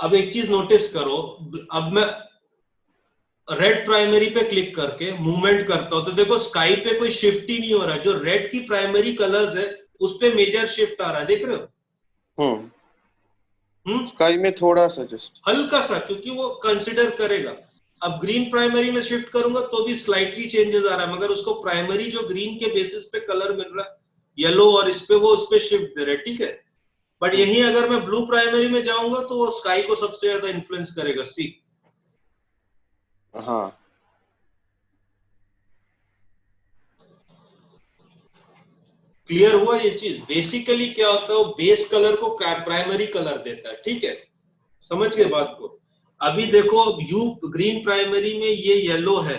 अब एक चीज नोटिस करो, अब मैं रेड प्राइमरी पे क्लिक करके मूवमेंट करता हूं तो देखो स्काई पे कोई शिफ्ट ही नहीं हो रहा है, जो रेड की प्राइमरी कलर्स है उस पे मेजर शिफ्ट आ रहा है, देख रहे हो? स्काई में थोड़ा सा जस्ट हल्का सा, क्योंकि वो कंसिडर करेगा। अब ग्रीन प्राइमरी में शिफ्ट करूंगा तो भी स्लाइटली चेंजेस आ रहा है, मगर उसको प्राइमरी जो ग्रीन के बेसिस पे कलर मिल रहा है येलो, और इस पे वो उस पे शिफ्ट दे रहा है, ठीक है। बट यही अगर मैं ब्लू प्राइमरी में जाऊंगा तो वो स्काई को सबसे ज्यादा इन्फ्लुएंस करेगा, सी। हाँ। क्लियर हुआ ये चीज? बेसिकली क्या होता है, वो बेस कलर को प्राइमरी कलर देता है, ठीक है, समझ गए बात को? अभी देखो यू ग्रीन प्राइमरी में ये येलो है,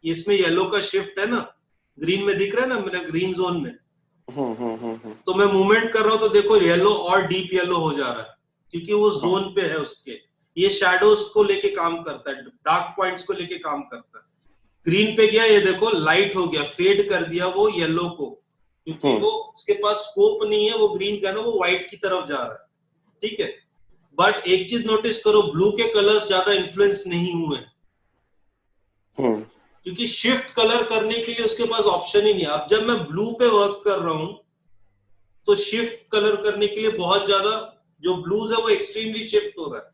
इसमें येलो का शिफ्ट है ना, ग्रीन में दिख रहा है ना मेरा, ग्रीन जोन में। तो मैं मूवमेंट कर रहा हूं तो देखो येलो और डीप येलो हो जा रहा है, क्योंकि वो जोन पे है उसके। ये शैडोज को लेके काम करता है, डार्क पॉइंट्स को लेके काम करता है। ग्रीन पे गया, ये देखो लाइट हो गया, फेड कर दिया वो येलो को, क्योंकि वो उसके पास स्कोप नहीं है, वो ग्रीन का ना वो व्हाइट की तरफ जा रहा है, ठीक है। बट एक चीज नोटिस करो, ब्लू के कलर्स ज्यादा इन्फ्लुएंस नहीं हुए हैं, क्योंकि शिफ्ट कलर करने के लिए उसके पास ऑप्शन ही नहीं है। अब जब मैं ब्लू पे वर्क कर रहा हूं तो शिफ्ट कलर करने के लिए बहुत ज्यादा जो ब्लूज है वो एक्सट्रीमली शिफ्ट हो रहा है।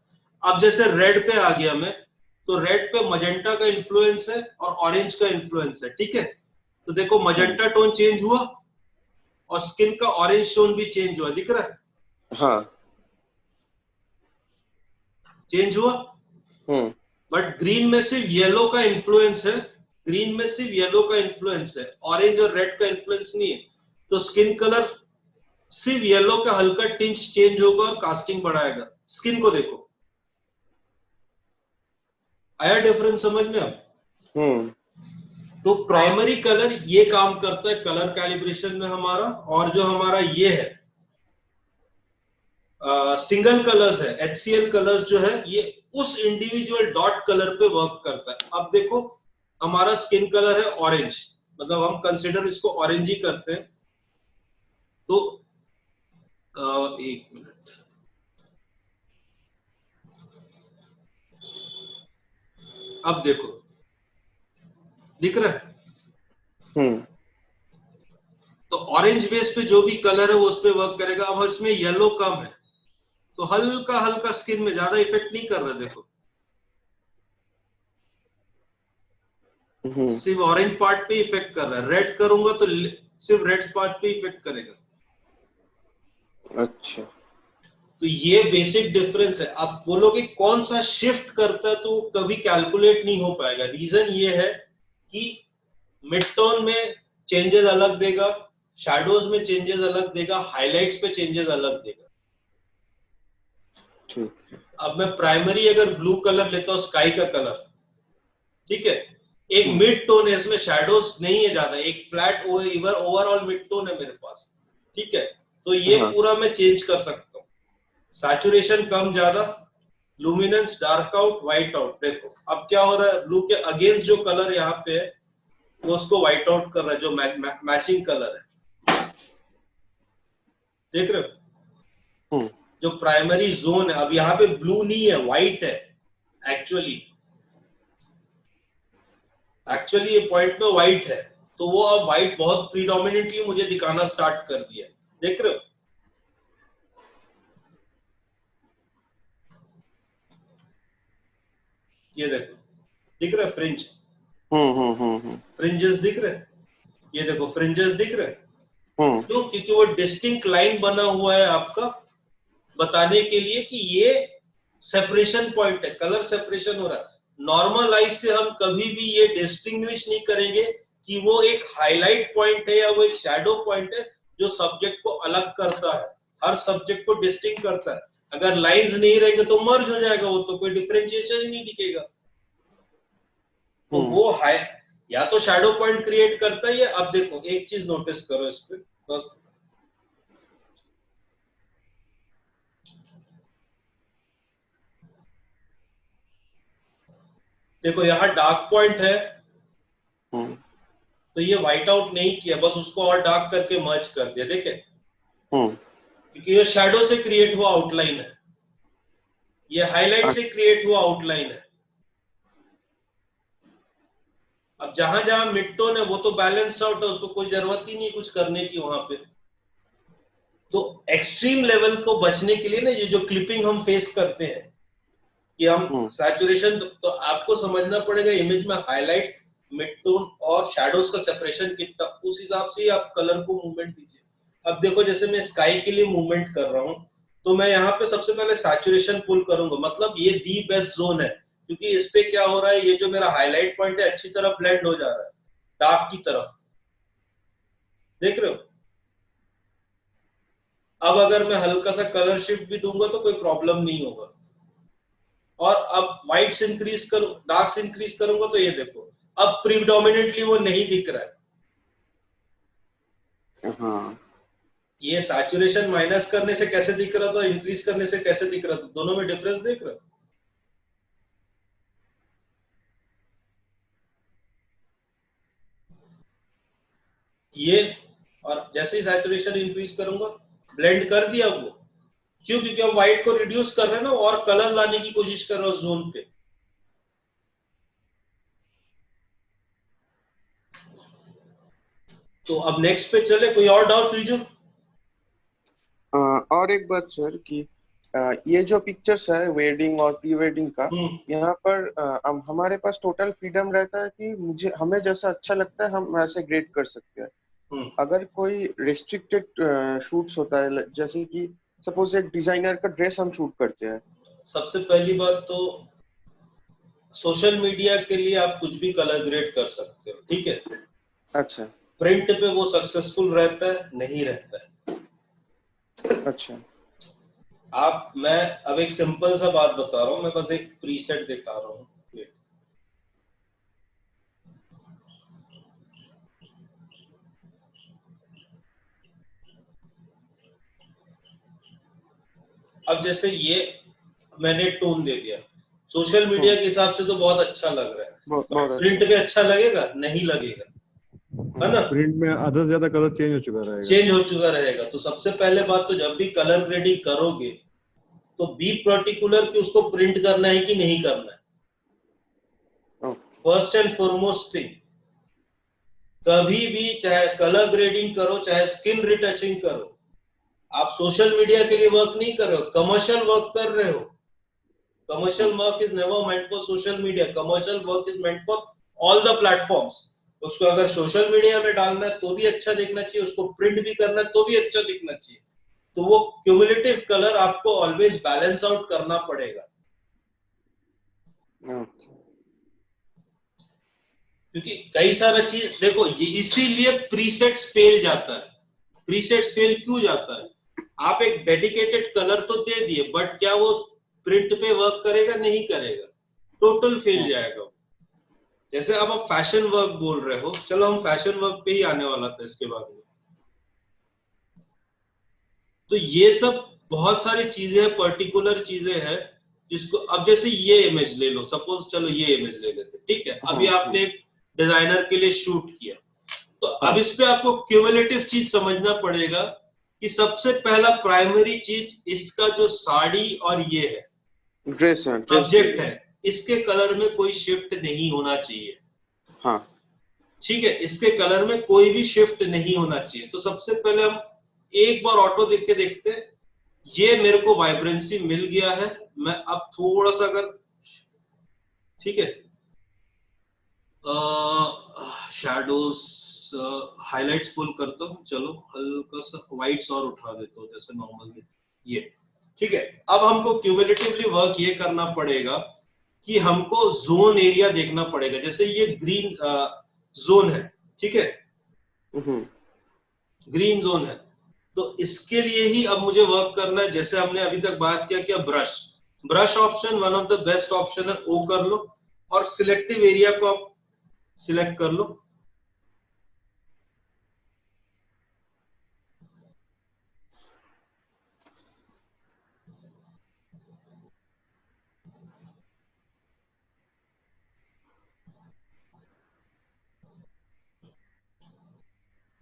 अब जैसे रेड पे आ गया मैं, तो रेड पे मजेंटा का इन्फ्लुएंस है और ऑरेंज का इन्फ्लुएंस है, ठीक है। तो देखो मजेंटा टोन चेंज हुआ और स्किन का ऑरेंज टोन भी चेंज हुआ, दिख रहा है? हाँ। चेंज हुआ। बट ग्रीन में सिर्फ येलो का इन्फ्लुएंस है, ग्रीन में सिर्फ येलो का इन्फ्लुएंस है, ऑरेंज और रेड का इन्फ्लुएंस नहीं है। तो स्किन कलर सिर्फ येलो का हल्का टिंच चेंज होगा और कास्टिंग बढ़ाएगा। स्किन को देखो, आया डिफरेंस समझ में अब? तो प्राइमरी कलर ये काम करता है कलर कैलिब्रेशन में हमारा, और जो हमारा ये है सिंगल कलर्स है, HCl कलर्स जो है ये उस इंडिविजुअल डॉट कलर पे वर्क करता है। अब देखो हमारा स्किन कलर है ऑरेंज, मतलब हम कंसिडर इसको ऑरेंज ही करते हैं। तो एक मिनट, अब देखो दिख रहा है, हम्म तो ऑरेंज बेस पे जो भी कलर है वो उस पे वर्क करेगा। अब इसमें येलो कम है तो हल्का हल्का स्किन में, ज्यादा इफेक्ट नहीं कर रहा। देखो हम्म सिर्फ ऑरेंज पार्ट पे इफेक्ट कर रहा है, रेड करूंगा तो सिर्फ रेड पार्ट पे इफेक्ट करेगा। अच्छा। तो ये बेसिक डिफरेंस है। आप बोलोगे कौन सा शिफ्ट करता है, तो कभी कैलकुलेट नहीं हो पाएगा। रीजन ये है कि मिड टोन में चेंजेस अलग देगा, शैडोज में चेंजेस अलग देगा, हाइलाइट्स पे चेंजेस अलग देगा। ठीक है। अब मैं प्राइमरी अगर ब्लू कलर लेता हूं, स्काई का कलर, ठीक है, एक मिड टोन है, इसमें शैडोज नहीं है ज्यादा, एक फ्लैट ओवरऑल मिड टोन है मेरे पास, ठीक है। तो ये हाँ। पूरा मैं चेंज कर सकता हूँ, सैचुरेशन कम ज्यादा, luminous dark out, white out. देखो अब क्या हो रहा है, ब्लू के अगेंस्ट जो कलर यहाँ पे है वो उसको व्हाइट आउट कर रहा है, जो मैचिंग कलर है, देख रहे हो। हम्म जो प्राइमरी जोन है, अब यहाँ पे ब्लू नहीं है, व्हाइट है। एक्चुअली एक्चुअली ये पॉइंट में व्हाइट है, तो वो अब व्हाइट बहुत प्रीडोमिनेंटली मुझे दिखाना स्टार्ट कर दिया, देख रहे हो। ये देखो दिख रहा है फ्रिंज, फ्रिंजेस दिख रहे हैं, ये देखो फ्रिंजेस दिख रहे हैं। क्यों? क्योंकि वो डिस्टिंक्ट लाइन बना हुआ है आपका, बताने के लिए कि ये सेपरेशन पॉइंट है, कलर सेपरेशन हो रहा है। नॉर्मल आइज से हम कभी भी ये डिस्टिंग्विश नहीं करेंगे कि वो एक हाईलाइट पॉइंट है या वो एक शैडो पॉइंट है जो सब्जेक्ट को अलग करता है, हर सब्जेक्ट को डिस्टिंक्ट करता है। अगर लाइंस नहीं रहेंगे तो मर्ज हो जाएगा वो, तो कोई डिफरेंशिएशन ही नहीं दिखेगा। तो वो हाई या तो शैडो पॉइंट क्रिएट करता ही है। अब देखो एक चीज नोटिस करो इस पे, बस देखो यहाँ डार्क पॉइंट है, तो ये व्हाइट आउट नहीं किया, बस उसको और डार्क करके मर्ज कर दिया, देखे, क्योंकि ये शैडो से क्रिएट हुआ आउटलाइन है, ये हाईलाइट से क्रिएट हुआ आउटलाइन है। अब जहां जहां मिड टोन है वो तो बैलेंस आउट है, उसको कोई जरूरत ही नहीं कुछ करने की वहां पे। तो एक्सट्रीम लेवल को बचने के लिए ना, ये जो क्लिपिंग हम फेस करते हैं कि हम सैचुरेशन, तो आपको समझना पड़ेगा इमेज में हाईलाइट, मिड टोन और शैडोज का सेपरेशन कितना, उस हिसाब से ही आप कलर को मूवमेंट दीजिए। अब देखो जैसे मैं स्काई के लिए मूवमेंट कर रहा हूं, तो मैं यहाँ पे सबसे पहले सैचुरेशन पुल करूंगा, मतलब ये दी बेस्ट जोन है, क्योंकि इस पे क्या हो रहा है, ये जो मेरा हाईलाइट पॉइंट है अच्छी तरह ब्लेंड हो जा रहा है डार्क की तरफ, देख रहे हो। अब अगर मैं हल्का सा कलर शिफ्ट भी दूंगा तो कोई प्रॉब्लम नहीं होगा। और अब व्हाइट्स इंक्रीज करूं, डार्क्स इंक्रीज करूंगा, तो ये देखो अब प्रीडोमिनेंटली वो नहीं दिख रहा है। हाँ। ये सैचुरेशन माइनस करने से कैसे दिख रहा था, इंक्रीज करने से कैसे दिख रहा था, दोनों में डिफरेंस देख रहे हो। ये और जैसे ही सैचुरेशन इंक्रीज करूंगा, ब्लेंड कर दिया वो। क्यों? क्योंकि हम व्हाइट को रिड्यूस कर रहे हैं ना, और कलर लाने की कोशिश कर रहे हो जोन पे। तो अब नेक्स्ट पे चले, कोई और डाउट रीजन? और एक बात सर कि ये जो पिक्चर्स है वेडिंग और प्री वेडिंग का, यहाँ पर हमारे पास टोटल फ्रीडम रहता है कि मुझे हमें जैसा अच्छा लगता है हम वैसे ग्रेड कर सकते हैं। अगर कोई रिस्ट्रिक्टेड शूट्स होता है, जैसे कि सपोज एक डिजाइनर का ड्रेस हम शूट करते हैं। सबसे पहली बात तो सोशल मीडिया के लिए आप कुछ भी कलर ग्रेड कर सकते हो, ठीक है। अच्छा प्रिंट पे वो सक्सेसफुल रहता है, नहीं रहता है। अच्छा। मैं अब एक सिंपल सा बात बता रहा हूं, मैं बस एक प्रीसेट दिखा रहा हूं। अब जैसे ये मैंने टोन दे दिया, सोशल मीडिया के हिसाब से तो बहुत अच्छा लग रहा है, बहुत प्रिंट अच्छा। पे अच्छा लगेगा नहीं लगेगा, है ना? प्रिंट में आधा से ज्यादा कलर चेंज हो चुका रहेगा। चेंज हो चुका रहेगा। तो सबसे पहले बात तो जब भी कलर ग्रेडिंग करोगे तो बी पर्टिकुलर कि उसको प्रिंट करना है कि नहीं करना है। फर्स्ट एंड फॉरमोस्ट थिंग, कभी भी चाहे कलर ग्रेडिंग करो चाहे स्किन रिटचिंग करो, आप सोशल मीडिया के लिए वर्क नहीं कर रहे हो, कमर्शियल वर्क कर रहे हो। Commercial work is never meant for social media, commercial work is meant for all the platforms. उसको अगर सोशल मीडिया में डालना है तो भी अच्छा दिखना चाहिए, उसको प्रिंट भी करना है तो भी अच्छा दिखना चाहिए। तो वो क्यूमुलेटिव कलर आपको ऑलवेज बैलेंस आउट करना पड़ेगा, क्योंकि कई सारा चीज देखो, ये इसीलिए प्रीसेट्स फेल जाता है। प्रीसेट्स फेल क्यों जाता है? आप एक डेडिकेटेड कलर तो दे दिए, बट क्या वो प्रिंट पे वर्क करेगा? नहीं करेगा, टोटल फेल जाएगा। जैसे अब आप फैशन वर्क बोल रहे हो, चलो हम फैशन वर्क पे ही आने वाला था इसके बाद में। तो ये सब बहुत सारी चीजें हैं, पर्टिकुलर चीजें हैं जिसको, अब जैसे ये इमेज ले लो, सपोज चलो ये इमेज ले लेते, ठीक है? अभी आपने एक डिजाइनर के लिए शूट किया, तो अब इस पे आपको क्यूमुलेटिव चीज समझना पड़ेगा कि सबसे पहला प्राइमरी चीज इसका जो साड़ी और ये है ड्रेस है, सब्जेक्ट है, इसके कलर में कोई शिफ्ट नहीं होना चाहिए। हाँ ठीक है, इसके कलर में कोई भी शिफ्ट नहीं होना चाहिए। तो सबसे पहले हम एक बार ऑटो देख के देखते हैं, ये मेरे को वाइब्रेंसी मिल गया है। मैं अब थोड़ा सा अगर, ठीक है, शैडोज हाइलाइट्स पुल करता हूँ, चलो हल्का सा व्हाइट्स और उठा देता हूँ जैसे नॉर्मल ये, ठीक है। अब हमको क्यूमुलेटिवली वर्क ये करना पड़ेगा कि हमको जोन एरिया देखना पड़ेगा। जैसे ये ग्रीन जोन है, ठीक है, ग्रीन जोन है, तो इसके लिए ही अब मुझे वर्क करना है। जैसे हमने अभी तक बात किया कि brush, brush option one of the best option है, वो कर लो और सिलेक्टिव एरिया को आप सिलेक्ट कर लो।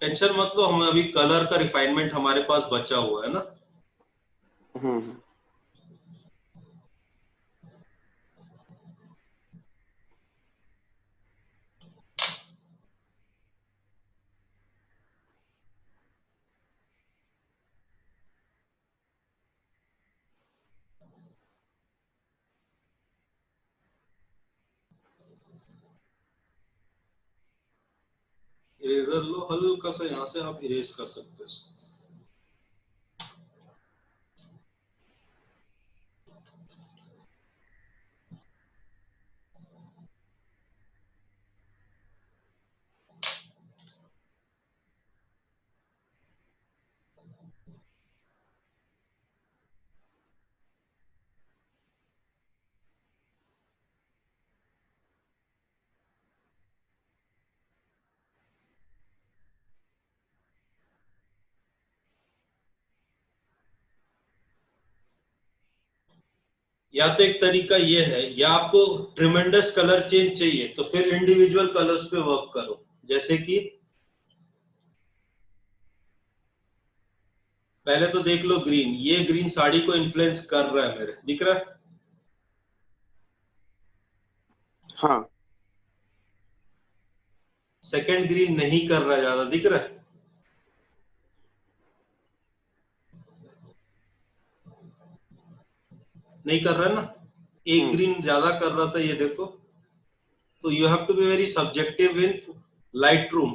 टेंशन मत लो, हम अभी कलर का रिफाइनमेंट हमारे पास बचा हुआ है ना। इरेजर लो, हल्का सा यहाँ से आप इरेज कर सकते हो। या तो एक तरीका ये है, या आपको ट्रिमेंडस कलर चेंज चाहिए तो फिर इंडिविजुअल कलर्स पे वर्क करो। जैसे कि पहले तो देख लो ग्रीन, ये ग्रीन साड़ी को इन्फ्लुएंस कर रहा है, मेरे दिख रहा है? हाँ सेकंड ग्रीन नहीं कर रहा है, ज्यादा दिख रहा है? नहीं कर रहा है ना, एक ग्रीन ज्यादा कर रहा था, ये देखो। तो you have to be very subjective in light room,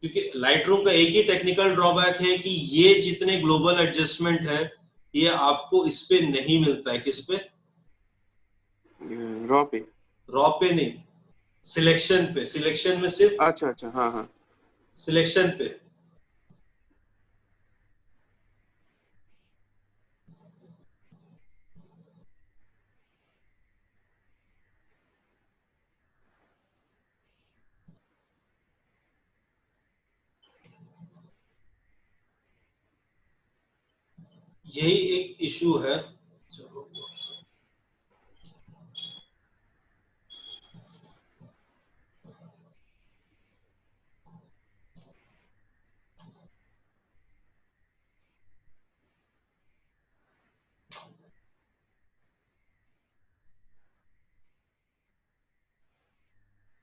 क्योंकि लाइट रूम का एक ही टेक्निकल ड्रॉबैक है कि ये जितने ग्लोबल एडजस्टमेंट है ये आपको इस पे नहीं मिलता है। किस पे? रॉ पे, रॉ पे नहीं, सिलेक्शन पे। सिलेक्शन में सिर्फ अच्छा अच्छा, हाँ हाँ सिलेक्शन पे। यही एक इशू है। चलो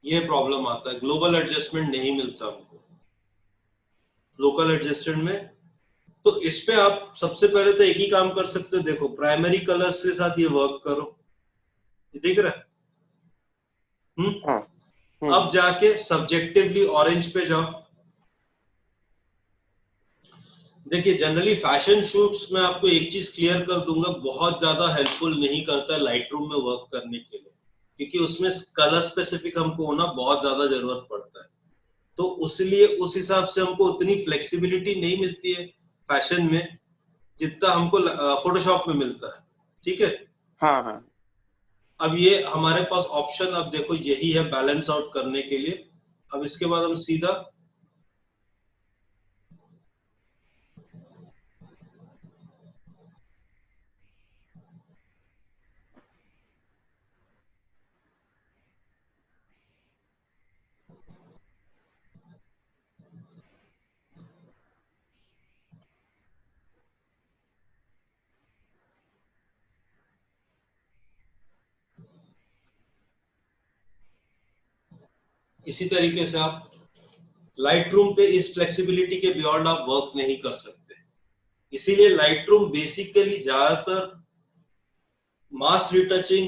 ये प्रॉब्लम आता है, ग्लोबल एडजस्टमेंट नहीं मिलता हमको लोकल एडजस्टमेंट में। तो इस पे आप सबसे पहले तो एक ही काम कर सकते हो, देखो प्राइमरी कलर्स के साथ ये वर्क करो, ये दिख रहा है। हाँ। अब जाके सब्जेक्टिवली ऑरेंज पे जाओ। देखिए जनरली फैशन शूट्स में आपको एक चीज क्लियर कर दूंगा, बहुत ज्यादा हेल्पफुल नहीं करता है लाइट रूम में वर्क करने के लिए, क्योंकि उसमें कलर स्पेसिफिक हमको होना बहुत ज्यादा जरूरत पड़ता है। तो उसलिए उस हिसाब से हमको उतनी फ्लेक्सिबिलिटी नहीं मिलती है फैशन में जितना हमको फोटोशॉप में मिलता है, ठीक है। हाँ हाँ। अब ये हमारे पास ऑप्शन अब देखो यही है बैलेंस आउट करने के लिए। अब इसके बाद हम सीधा इसी तरीके से आप लाइट रूम पे इस फ्लेक्सिबिलिटी के बियॉन्ड आप वर्क नहीं कर सकते। इसीलिए लाइट रूम बेसिकली ज्यादातर मास रिटचिंग,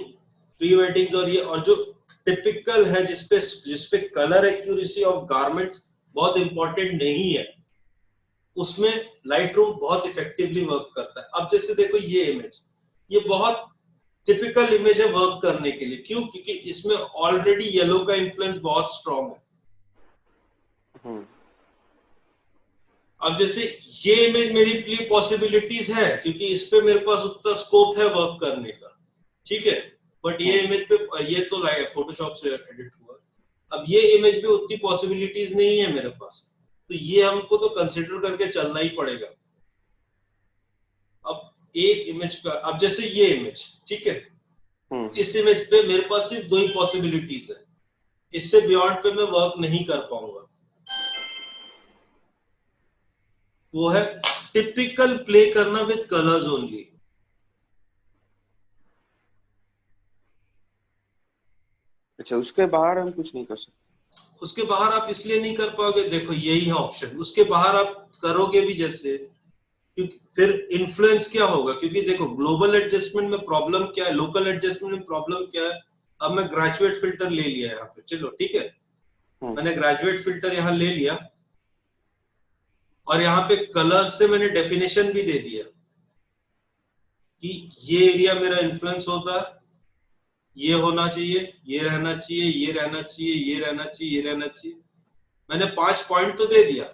प्री वेडिंग्स और जो टिपिकल है जिसपे कलर एक्यूरेसी ऑफ गारमेंट्स बहुत इंपॉर्टेंट नहीं है, उसमें लाइट रूम बहुत इफेक्टिवली वर्क करता है। अब जैसे देखो ये इमेज, ये बहुत टिपिकल इमेज है वर्क करने के लिए। क्यों? क्योंकि इसमें ऑलरेडी येलो का इन्फ्लुएंस बहुत स्ट्रॉन्ग है। अब जैसे ये इमेज मेरे लिए पॉसिबिलिटीज है क्योंकि इस पे मेरे पास उतना स्कोप है वर्क करने का, ठीक है। बट ये इमेज पे ये तो फोटोशॉप से एडिट हुआ, अब ये इमेज पे उतनी पॉसिबिलिटीज नहीं है मेरे पास, तो ये हमको तो कंसिडर करके चलना ही पड़ेगा। अब एक इमेज पे, अब जैसे ये इमेज, ठीक है, इस इमेज पे मेरे पास सिर्फ 2 ही पॉसिबिलिटीज है, इससे बियॉन्ड पे मैं वर्क नहीं कर पाऊंगा। वो है टिपिकल प्ले करना विद कलर्स ओनली। अच्छा, उसके बाहर हम कुछ नहीं कर सकते? उसके बाहर आप इसलिए नहीं कर पाओगे, देखो यही है ऑप्शन, उसके बाहर आप करोगे भी जैसे, क्योंकि फिर इन्फ्लुएंस क्या होगा, क्योंकि देखो ग्लोबल एडजस्टमेंट में प्रॉब्लम क्या है, लोकल एडजस्टमेंट में प्रॉब्लम क्या है। अब मैं ग्रेजुएट फिल्टर ले लिया यहाँ पे, चलो ठीक है, मैंने ग्रेजुएट फिल्टर यहाँ ले लिया और यहाँ पे कलर से मैंने डेफिनेशन भी दे दिया कि ये एरिया मेरा इन्फ्लुएंस होता है, ये होना चाहिए, ये रहना चाहिए, ये रहना चाहिए, ये रहना चाहिए, ये रहना चाहिए। मैंने 5 पॉइंट तो दे दिया।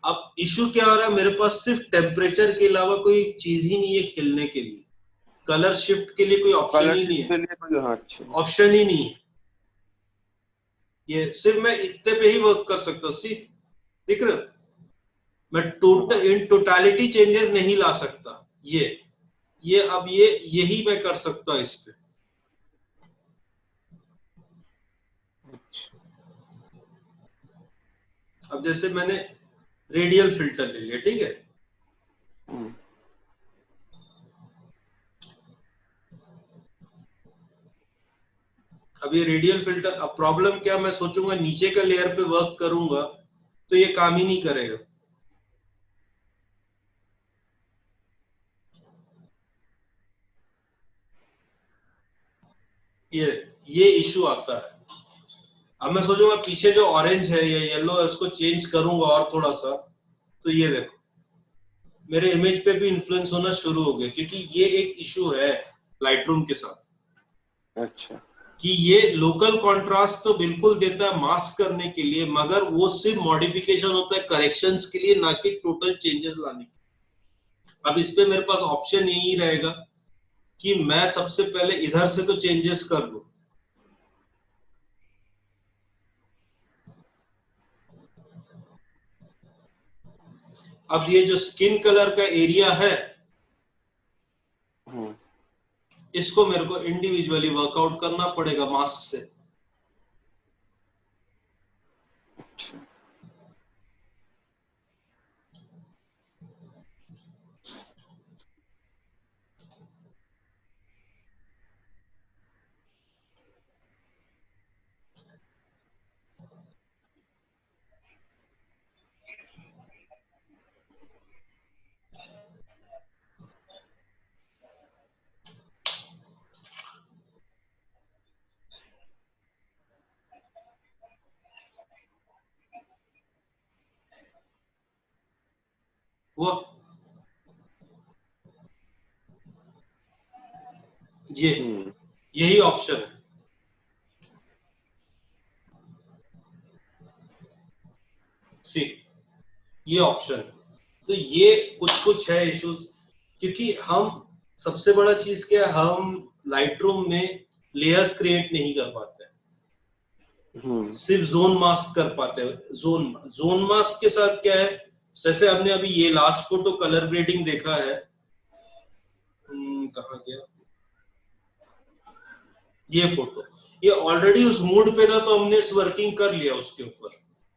अब इशू क्या हो रहा है, मेरे पास सिर्फ टेम्परेचर के अलावा कोई चीज ही नहीं है खेलने के लिए, कलर शिफ्ट के लिए कोई ऑप्शन ही नहीं है, ऑप्शन ही नहीं है। ये सिर्फ मैं इतने पे ही वर्क कर सकता हूँ, सी दिख रहा, मैं टोटल इन टोटालिटी चेंजेस नहीं ला सकता। ये अब ये यही मैं कर सकता हूँ इस पे। अब जैसे मैंने रेडियल फिल्टर ले लिया, ठीक है, अब ये रेडियल फिल्टर, अब प्रॉब्लम क्या, मैं सोचूंगा नीचे का लेयर पे वर्क करूंगा तो ये काम ही नहीं करेगा। ये इशू आता है। अब मैं सोचूंगा पीछे जो ऑरेंज है या येलो है उसको चेंज करूंगा और थोड़ा सा, तो ये देखो मेरे इमेज पे भी इन्फ्लुएंस होना शुरू हो गया, क्योंकि ये एक इशू है लाइट रूम के साथ। अच्छा, कि ये लोकल कंट्रास्ट तो बिल्कुल देता है मास्क करने के लिए, मगर वो सिर्फ मॉडिफिकेशन होता है करेक्शंस के लिए, ना कि टोटल चेंजेस लाने के। अब इस पे मेरे पास ऑप्शन यही रहेगा कि मैं सबसे पहले इधर से तो चेंजेस कर लूं, अब ये जो स्किन कलर का एरिया है, इसको मेरे को इंडिविजुअली वर्कआउट करना पड़ेगा मास्क से। वो ये यही ऑप्शन है। सी, ये ऑप्शन है। तो ये कुछ कुछ है इश्यूज, क्योंकि हम सबसे बड़ा चीज क्या है, हम लाइट रूम में लेयर्स क्रिएट नहीं कर पाते, सिर्फ जोन मास्क कर पाते हैं। जोन मास्क के साथ क्या है, जैसे हमने अभी ये लास्ट फोटो कलर ग्रेडिंग देखा है, कहाँ गया ये फोटो, ये ऑलरेडी उस मूड पे था तो हमने इस वर्किंग कर लिया उसके ऊपर,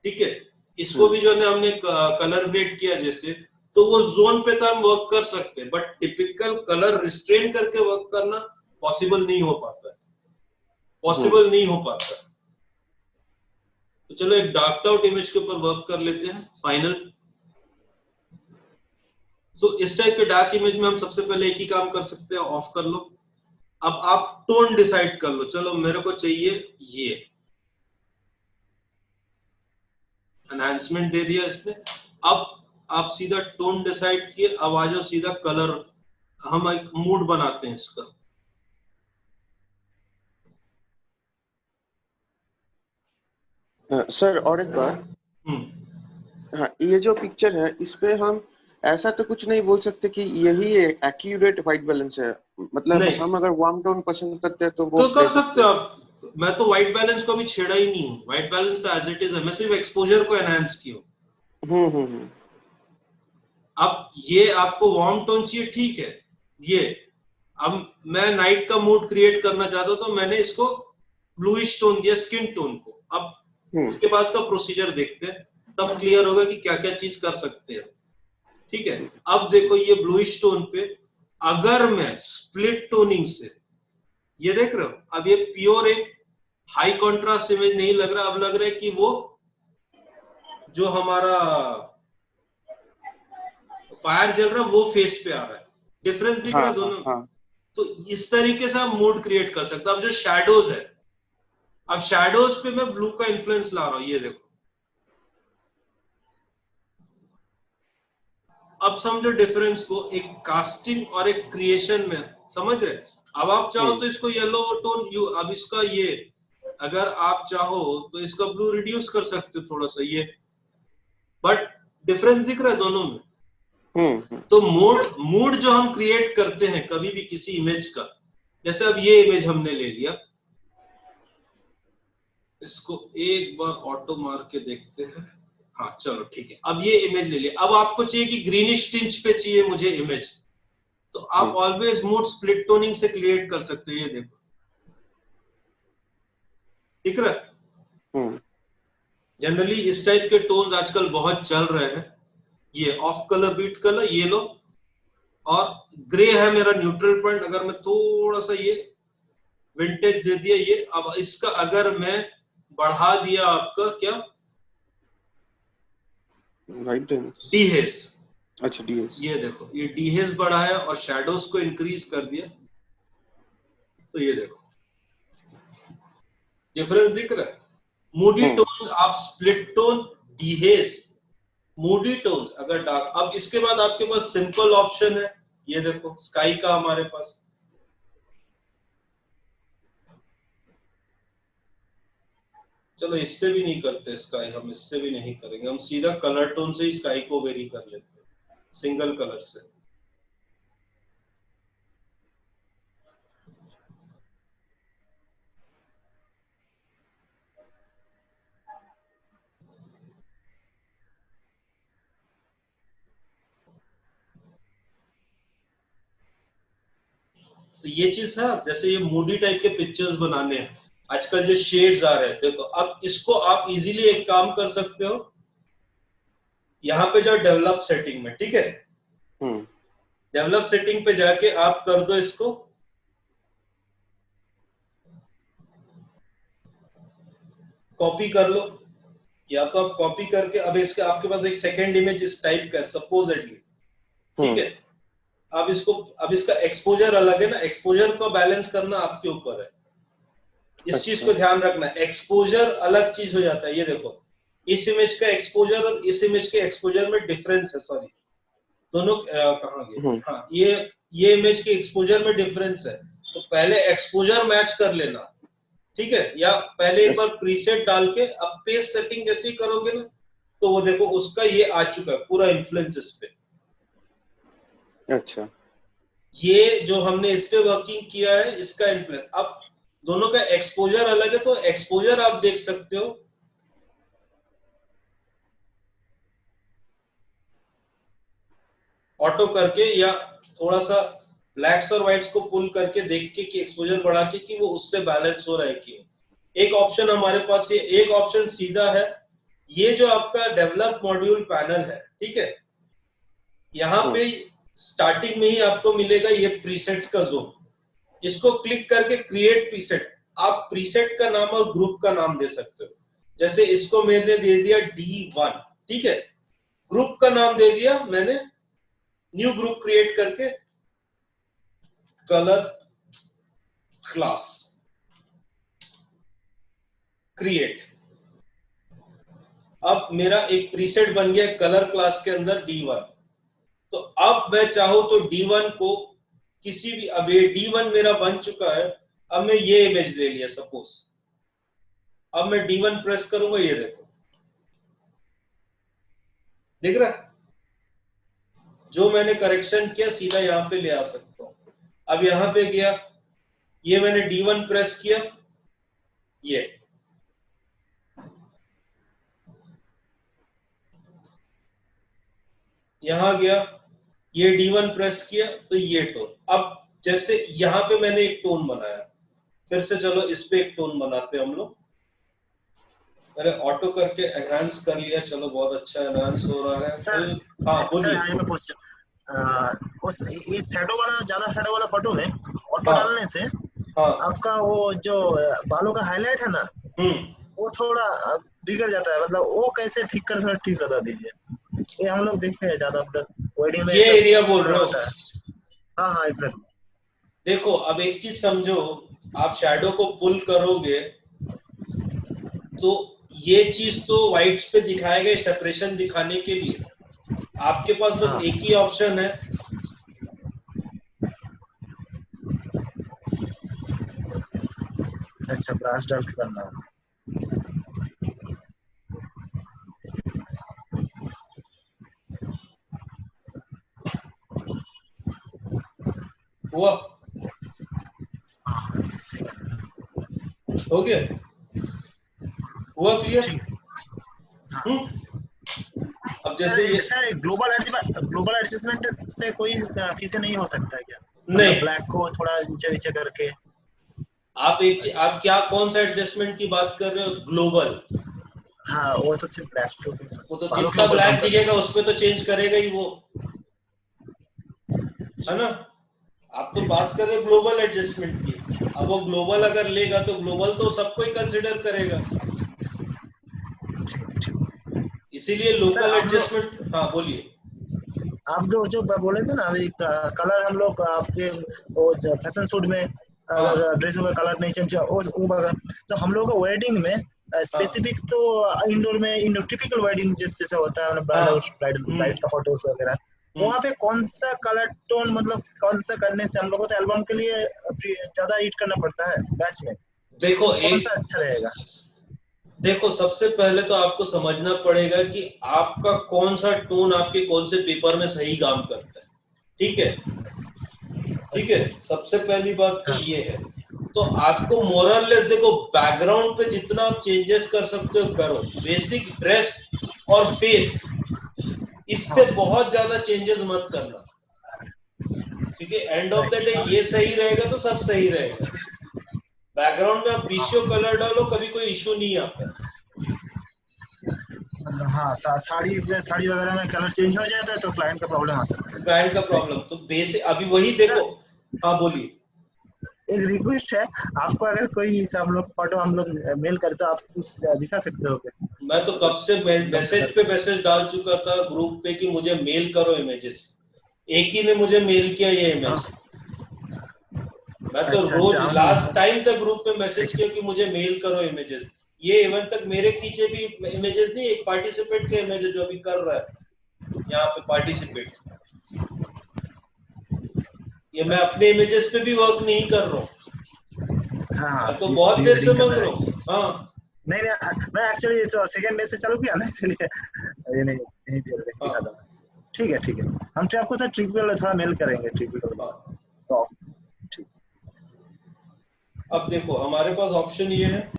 ठीक है। इसको भी जो है हमने कलर ग्रेड किया जैसे, तो वो जोन पे था, हम वर्क कर सकते हैं, बट टिपिकल कलर रिस्ट्रेन करके वर्क करना पॉसिबल नहीं हो पाता है, पॉसिबल नहीं हो पाता है। तो चलो एक डार्क आउट इमेज के ऊपर वर्क कर लेते हैं फाइनल। तो इस टाइप के डार्क इमेज में हम सबसे पहले एक ही काम कर सकते हैं, ऑफ कर लो। अब आप टोन डिसाइड कर लो, चलो मेरे को चाहिए ये, एनहांसमेंट दे दिया इसने। अब आप सीधा टोन डिसाइड किए, अब आ जाओ सीधा कलर, हम एक मूड बनाते हैं इसका। सर और एक बात, हाँ, ये जो पिक्चर है इस पे हम ऐसा तो कुछ नहीं बोल सकते कि यही एक्यूरेट व्हाइट बैलेंस है, मतलब नहीं। हम अगर वार्म टोन पसंद करते हैं तो वो तो कर सकते हो आप, मैं तो व्हाइट बैलेंस को भी छेड़ा ही नहीं हूँ, व्हाइट बैलेंस तो एज इट इज है, मैं सिर्फ एक्सपोजर को एनहांस की हूँ। अब ये आपको वार्म टोन चाहिए, ठीक है। ये अब मैं नाइट का मूड क्रिएट करना चाहता हूं तो मैंने इसको ब्लूइश टोन दिया स्किन टोन को। अब उसके बाद का प्रोसीजर देखते हैं, तब क्लियर होगा कि क्या क्या चीज कर सकते हैं, ठीक है। अब देखो ये ब्लूइश टोन पे अगर मैं स्प्लिट टोनिंग से, ये देख रहे हो, अब ये प्योर एक हाई कॉन्ट्रास्ट इमेज नहीं लग रहा, अब लग रहा है कि वो जो हमारा फायर जल रहा है वो फेस पे आ रहा है, डिफरेंस दिख रहा है दोनों। तो इस तरीके से हम मूड क्रिएट कर सकते हैं। अब जो शैडोज है, अब शैडोज पे मैं ब्लू का इन्फ्लुएंस ला रहा हूं, ये देखो। अब समझो डिफरेंस को एक कास्टिंग और एक क्रिएशन में, समझ रहे। अब आप चाहो तो इसको येलो टोन यू, अब इसका ये अगर आप चाहो तो इसका ब्लू रिड्यूस कर सकते हो थोड़ा सा ये, बट डिफरेंस दिख रहा है दोनों में। तो मूड जो हम क्रिएट करते हैं कभी भी किसी इमेज का, जैसे अब ये इमेज हमने ले लिया, इसको एक बार ऑटो मार के देखते हैं। हाँ चलो ठीक है, अब ये इमेज ले लिया। अब आपको चाहिए कि ग्रीनिश टिंच पे चाहिए मुझे इमेज, तो आप ऑलवेज मूड स्प्लिट टोनिंग से क्रिएट कर सकते हो, ये देखो ठीक है। जनरली इस टाइप के टोन्स आजकल बहुत चल रहे हैं। ये ऑफ कलर बीट कलर ये लो, और ग्रे है मेरा न्यूट्रल पॉइंट, अगर मैं थोड़ा सा ये विंटेज दे दिया ये। अब इसका अगर मैं बढ़ा दिया आपका क्या, डीहेस, अच्छा डीहेस, ये देखो ये डीहेस बढ़ाया और शैडोज को इंक्रीज कर दिया, तो ये देखो डिफरेंस दिख रहा है। मूडी टोन्स आप स्प्लिट टोन, डीहेस, मूडी टोन्स अगर डार्क। अब इसके बाद आपके पास सिंपल ऑप्शन है, ये देखो स्काई का हमारे पास। चलो इससे भी नहीं करते स्काई, हम इससे भी नहीं करेंगे, हम सीधा कलर टोन से ही स्काई को वेरी कर लेते हैं, सिंगल कलर से। तो ये चीज है, जैसे ये मूडी टाइप के पिक्चर्स बनाने हैं आजकल जो शेड्स आ रहे हैं, देखो अब इसको आप इजीली एक काम कर सकते हो, यहाँ पे जो डेवलप सेटिंग में, ठीक है, डेवलप सेटिंग पे जाके आप कर दो इसको कॉपी कर लो, या तो आप कॉपी करके अब इसके आपके पास एक सेकेंड इमेज इस टाइप का सपोजेटली, ठीक है, अब इसका एक्सपोजर अलग है ना, एक्सपोजर को बैलेंस करना आपके ऊपर है, इस चीज को ध्यान रखना। एक्सपोजर अलग चीज हो जाता है, ये देखो इस इमेज का एक्सपोजर और इस इमेज के एक्सपोजर में डिफरेंस है, सॉरी दोनों कहाँ गए, हाँ ये इमेज के एक्सपोजर में डिफरेंस है, तो पहले एक्सपोजर मैच कर लेना, ठीक है, या पहले एक बार प्रीसेट डाल के अब पेज सेटिंग जैसे ही करोगे ना, तो वो देखो उसका ये आ चुका है पूरा इन्फ्लुएंस इस पे। अच्छा, ये जो हमने इस पे वर्किंग किया है इसका इन्फ्लुएंस, अब दोनों का एक्सपोजर अलग है, तो एक्सपोजर आप देख सकते हो, ऑटो करके या थोड़ा सा ब्लैक्स और व्हाइट्स को पुल करके देख के कि एक्सपोजर बढ़ा के कि वो उससे बैलेंस हो रहा है कि एक ऑप्शन हमारे पास ये, एक ऑप्शन सीधा है, ये जो आपका डेवलप मॉड्यूल पैनल है, ठीक है, यहाँ पे स्टार्टिंग में ही आपको मिलेगा ये प्रीसेट्स का जोन, इसको क्लिक करके क्रिएट प्रीसेट, आप प्रीसेट का नाम और ग्रुप का नाम दे सकते हो, जैसे इसको मैंने दे दिया D1, ठीक है, ग्रुप का नाम दे दिया मैंने, न्यू ग्रुप क्रिएट करके कलर क्लास क्रिएट, अब मेरा एक प्रीसेट बन गया कलर क्लास के अंदर D1, तो अब मैं चाहूं तो D1 को किसी भी, अब ये D1 मेरा बन चुका है, अब मैं ये इमेज ले लिया सपोज, अब मैं D1 प्रेस करूंगा, ये देखो दिख रहा है, जो मैंने करेक्शन किया सीधा यहाँ पे ले आ सकता हूं। अब यहाँ पे गया, ये मैंने D1 प्रेस किया, ये यहां गया, ये D1 प्रेस किया तो ये टोन, अब जैसे यहाँ पे मैंने एक टोन बनाया, फिर से चलो इस पे एक टोन बनाते हैं हम लोग, मैंने ऑटो करके एनहांस कर लिया, चलो बहुत अच्छा एनहांस हो रहा है। सर, हाँ बोलिए। उस ये शैडो वाला, ज्यादा शैडो वाला फोटो में ऑटो डालने से आपका वो जो बालों का हाईलाइट है ना, वो थोड़ा बिगड़ जाता है, मतलब वो कैसे ठीक कर सकते, ठीक बता दीजिए, ये हम लोग देखे हैं ज्यादा वेडिंग में, ये एरिया बोल रहे हो? हाँ हाँ एग्जैक्ट। देखो अब एक चीज समझो, आप शैडो को पुल करोगे तो ये चीज तो व्हाइट्स पे दिखाएगा सेपरेशन दिखाने के लिए, आपके पास बस एक ही ऑप्शन है, अच्छा ब्रश डाल के करना है, हुआ हो गया, हुआ क्लियर? अब जैसे ये ग्लोबल एडजस्टमेंट से कोई किसी नहीं हो सकता है क्या? नहीं, ब्लैक को थोड़ा नीचे नीचे करके आप क्या कौन सा एडजस्टमेंट की बात कर रहे हो? ग्लोबल? हाँ वो तो सिर्फ ब्लैक, वो तो जितना ब्लैक दिखेगा उस पे तो चेंज करेगा ही वो, है ना? आप तो बात कर रहे हो ग्लोबल एडजस्टमेंट की, अब वो ग्लोबल अगर लेगा तो ग्लोबल तो सबको ही कंसिडर करेगा, इसीलिए लोकल एडजस्टमेंट। हाँ बोलिए। आप जो बोले थे ना अभी कलर, हम लोग आपके वो फैशन शूट में अगर ड्रेसों का कलर नहीं चेंज हुआ तो हम लोग को वेडिंग में स्पेसिफिक तो इंडोर में इंडोर टिपिकल वेडिंग जैसे होता है, ब्राइड का फोटोज वगैरह, वहाँ पे कौन सा कलर टोन, मतलब कौन सा करने से हम लोगों को एल्बम के लिए ज्यादा एडिट करना पड़ता है बैच में? देखो कौन सा अच्छा रहेगा? देखो सबसे पहले तो आपको समझना पड़ेगा कि आपका कौन सा टोन आपके कौन से पेपर में सही काम करता है, ठीक है? ठीक है, सबसे पहली बात तो ये है। तो आपको मोरलेस देखो, बैकग्राउंड पे जितना आप चेंजेस कर सकते हो करो, बेसिक ड्रेस और फेस इस पे बहुत ज्यादा चेंजेस मत करना, क्योंकि एंड ऑफ द डे ये सही रहेगा तो सब सही रहेगा। बैकग्राउंड में आप बीच कलर डालो, कभी कोई इशू नहीं आता। हाँ, साड़ी वगैरह में कलर चेंज हो जाता है तो क्लाइंट का प्रॉब्लम आ सकता है। क्लाइंट का प्रॉब्लम तो बेसिक अभी वही देखो। हाँ बोलिए। एक रिक्वेस्ट है आपको, अगर कोई हम लोग फोटो हम लोग मेल करते हो आप कुछ दिखा सकते हो क्या? मैं तो कब से मैसेज पे मैसेज डाल चुका था ग्रुप पे कि मुझे मेल करो इमेजेस। एक ही ने मुझे मेल किया ये इमेज। मैं तो रोज लास्ट टाइम तक ग्रुप पे मैसेज किया कि मुझे मेल करो इमेजेस। ये इवन तक मेरे खींचे भी इमेजेस नहीं, एक पार्टिसिपेंट के इमेज जो अभी कर रहा है यहाँ पे पार्टिसिपेट। ये मैं अपने इमेजेस पे भी वर्क नहीं कर रहा हूँ। हाँ, तो बहुत देर से मांग रहा हूँ। हाँ नहीं मैं एक्चुअली सेकंड डे से चालू किया ना, इसलिए ये नहीं दिखा था। ठीक है हम आपको सर ट्रिपल थोड़ा मेल करेंगे ट्रिपल। ठीक। अब देखो हमारे पास ऑप्शन ये है,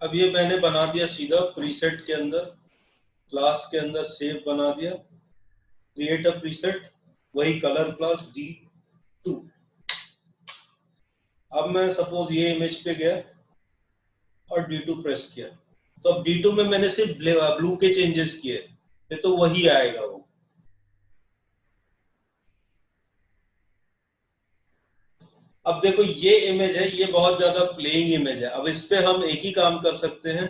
अब ये मैंने बना दिया सीधा प्रीसेट के अंदर, क्लास के अंदर सेव बना दिया, क्रिएट अ प्रीसेट, वही कलर क्लास D2। अब मैं सपोज ये इमेज पे गया और D2 प्रेस किया, तो अब D2 में मैंने सिर्फ ब्लू के चेंजेस किए, तो वही आएगा वो। अब देखो ये इमेज है, ये बहुत ज्यादा प्लेइंग इमेज है। अब इस पे हम एक ही काम कर सकते हैं,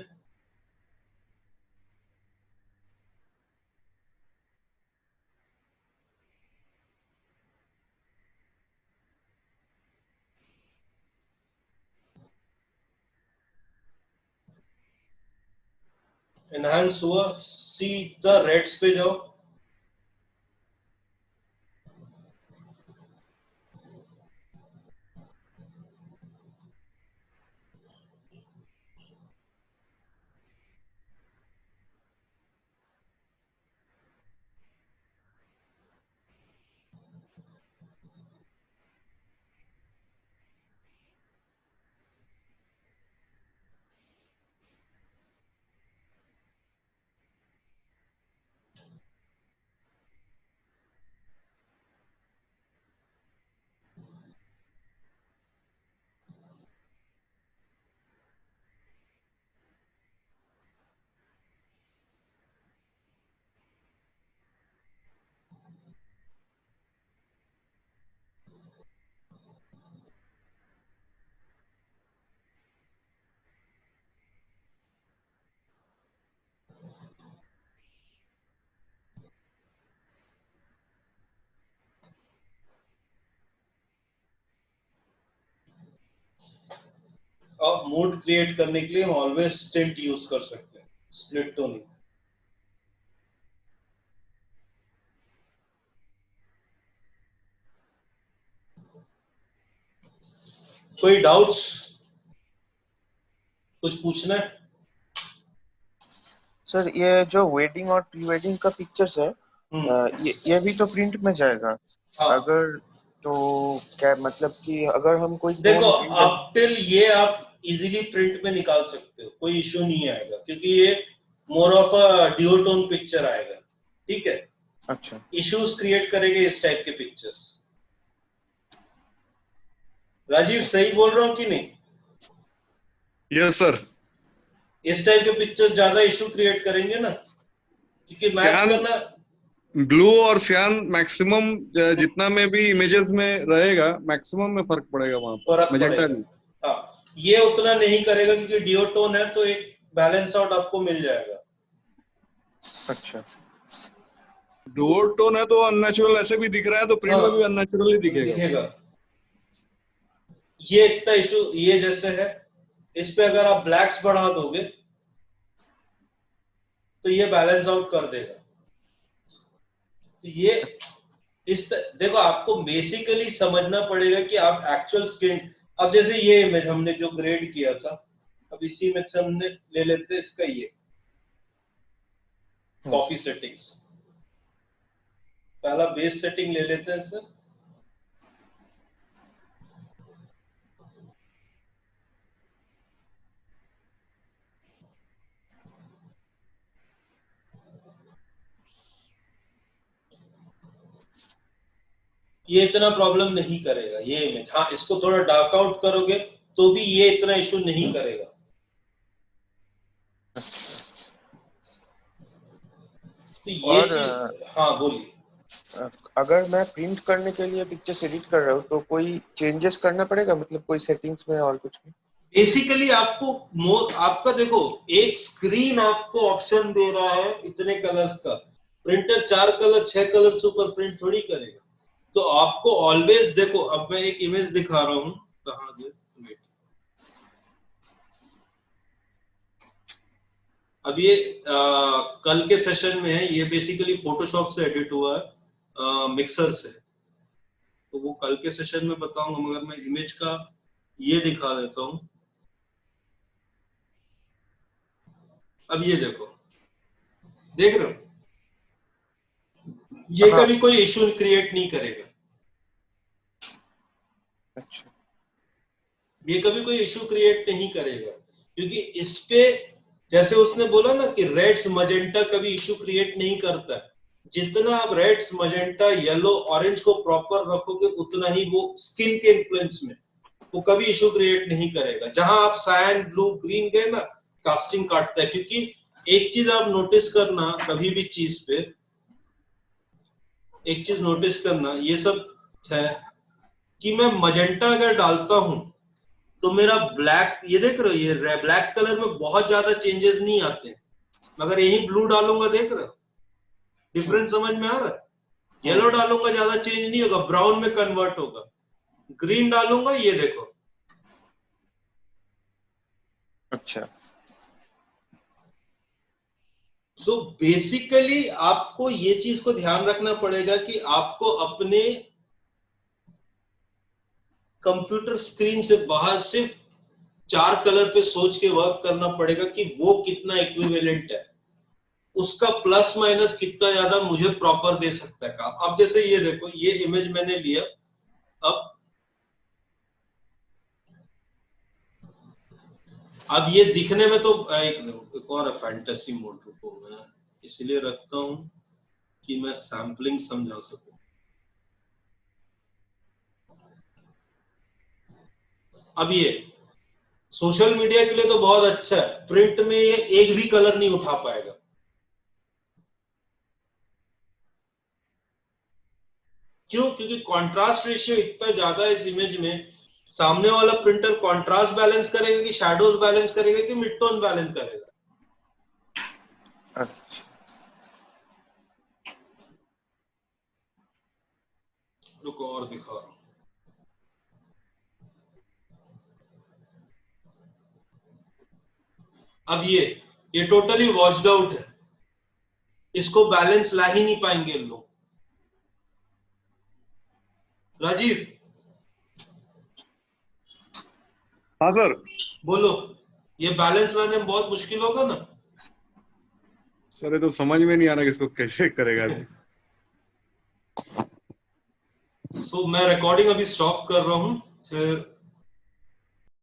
एनहांस हुआ, सीधा रेड्स पे जाओ, और मूड क्रिएट करने के लिए हम ऑलवेज टिंट यूज कर सकते हैं, स्प्लिट तो नहीं। कोई डाउट्स, कुछ पूछना है? सर ये जो वेडिंग और प्री वेडिंग का पिक्चर्स है, ये भी तो प्रिंट में जाएगा? हाँ। अगर तो क्या मतलब कि अगर हम कोई देखो अप टिल ये आप इजीली प्रिंट में निकाल सकते हो, कोई इश्यू नहीं आएगा, क्योंकि ये मोर ऑफ अ ड्यूओटोन पिक्चर आएगा। ठीक है। अच्छा। इश्यूज क्रिएट करेंगे इस टाइप के पिक्चर्स। राजीव सही बोल रहा हूँ कि नहीं? Yes sir. इस टाइप के पिक्चर्स ज्यादा इशू क्रिएट करेंगे ना, क्योंकि मैच करना। ब्लू और सियान मैक्सिमम जितना में भी इमेजेस में रहेगा, मैक्सिमम में फर्क पड़ेगा वहां पर। फर्क पड़ेगा। हाँ, ये उतना नहीं करेगा क्योंकि ड्यूओटोन है, तो एक बैलेंस आउट आपको मिल जाएगा। अच्छा। ड्यूओटोन है तो अननेचुरल ऐसे भी दिख रहा है, तो प्रिंट में भी अननेचुरल ही दिखेगा। ये इतना इशू ये जैसे है, इस पे अगर आप ब्लैक्स बढ़ा दोगे तो ये बैलेंस आउट कर देगा। तो ये देखो आपको बेसिकली समझना पड़ेगा कि आप एक्चुअल स्किन, अब जैसे ये इमेज हमने जो ग्रेड किया था, अब इसी में से हमने ले लेते हैं इसका ये कॉपी सेटिंग्स, पहला बेस सेटिंग ले लेते हैं सर। ये इतना प्रॉब्लम नहीं करेगा ये इमेज, हाँ इसको थोड़ा डार्क आउट करोगे तो भी ये इतना इशू नहीं करेगा। तो ये चीज, हाँ बोलिए। अगर मैं प्रिंट करने के लिए पिक्चर्स एडिट कर रहा हूँ तो कोई चेंजेस करना पड़ेगा, मतलब कोई सेटिंग्स में और कुछ में? बेसिकली आपको आपका देखो एक स्क्रीन आपको ऑप्शन दे रहा है इतने कलर्स का, प्रिंटर 4 कलर 6 कलर से ऊपर प्रिंट थोड़ी करेगा। तो आपको ऑलवेज देखो, अब मैं एक इमेज दिखा रहा हूं, कहां गए, अब ये कल के सेशन में है, ये बेसिकली फोटोशॉप से एडिट हुआ है, मिक्सर से, तो वो कल के सेशन में बताऊंगा, मगर मैं इमेज का ये दिखा देता हूं। अब ये देखो, देख रहे हो, ये कभी कोई इशू क्रिएट नहीं करेगा। अच्छा, ये कभी कोई इशू क्रिएट नहीं करेगा, क्योंकि इस पे जैसे उसने बोला ना कि रेड्स मजेंटा कभी इशू क्रिएट नहीं करता है। जितना आप रेड्स मजेंटा येलो ऑरेंज को प्रॉपर रखोगे उतना ही वो स्किन के इन्फ्लुएंस में वो कभी इशू क्रिएट नहीं करेगा। जहां आप सायन ब्लू ग्रीन गए ना, कास्टिंग काटता है। क्योंकि एक चीज आप नोटिस करना, कभी भी चीज पे एक चीज नोटिस करना, ये सब है कि मैं मजेंटा अगर डालता हूं तो मेरा ब्लैक, ये देख रहे हो, ये ब्लैक कलर में बहुत ज्यादा चेंजेस नहीं आते हैं। मगर यही ब्लू डालूंगा, देख रहे हो डिफरेंस समझ में आ रहा है? येलो डालूंगा ज्यादा चेंज नहीं होगा, ब्राउन में कन्वर्ट होगा। ग्रीन डालूंगा, ये देखो। अच्छा, सो बेसिकली आपको ये चीज को ध्यान रखना पड़ेगा कि आपको अपने कंप्यूटर स्क्रीन से बाहर सिर्फ 4 कलर पे सोच के वर्क करना पड़ेगा कि वो कितना इक्विवेलेंट है, उसका प्लस माइनस कितना ज्यादा मुझे प्रॉपर दे सकता है काम। अब जैसे ये देखो, ये इमेज मैंने लिया, अब ये दिखने में तो एक और फैंटेसी मोड, रुको मैं इसलिए रखता हूं कि मैं सैम्पलिंग समझा सकूं। अब ये सोशल मीडिया के लिए तो बहुत अच्छा है, प्रिंट में ये एक भी कलर नहीं उठा पाएगा। क्यों? क्योंकि कंट्रास्ट रेशियो इतना ज्यादा है इस इमेज में। सामने वाला प्रिंटर कंट्रास्ट बैलेंस करेगा कि शैडोज बैलेंस करेगा कि मिड टोन बैलेंस करेगा? अच्छा, रुको और दिखा रहा हूं। अब ये टोटली वॉश्ड आउट है, इसको बैलेंस ला ही नहीं पाएंगे लोग। राजीव, हाँ सर, बोलो, ये बैलेंस लाने में बहुत मुश्किल होगा ना? सर ये तो समझ में नहीं आ रहा कि इसको कैसे करेगा। सो मैं रिकॉर्डिंग अभी स्टॉप कर रहा हूं, फिर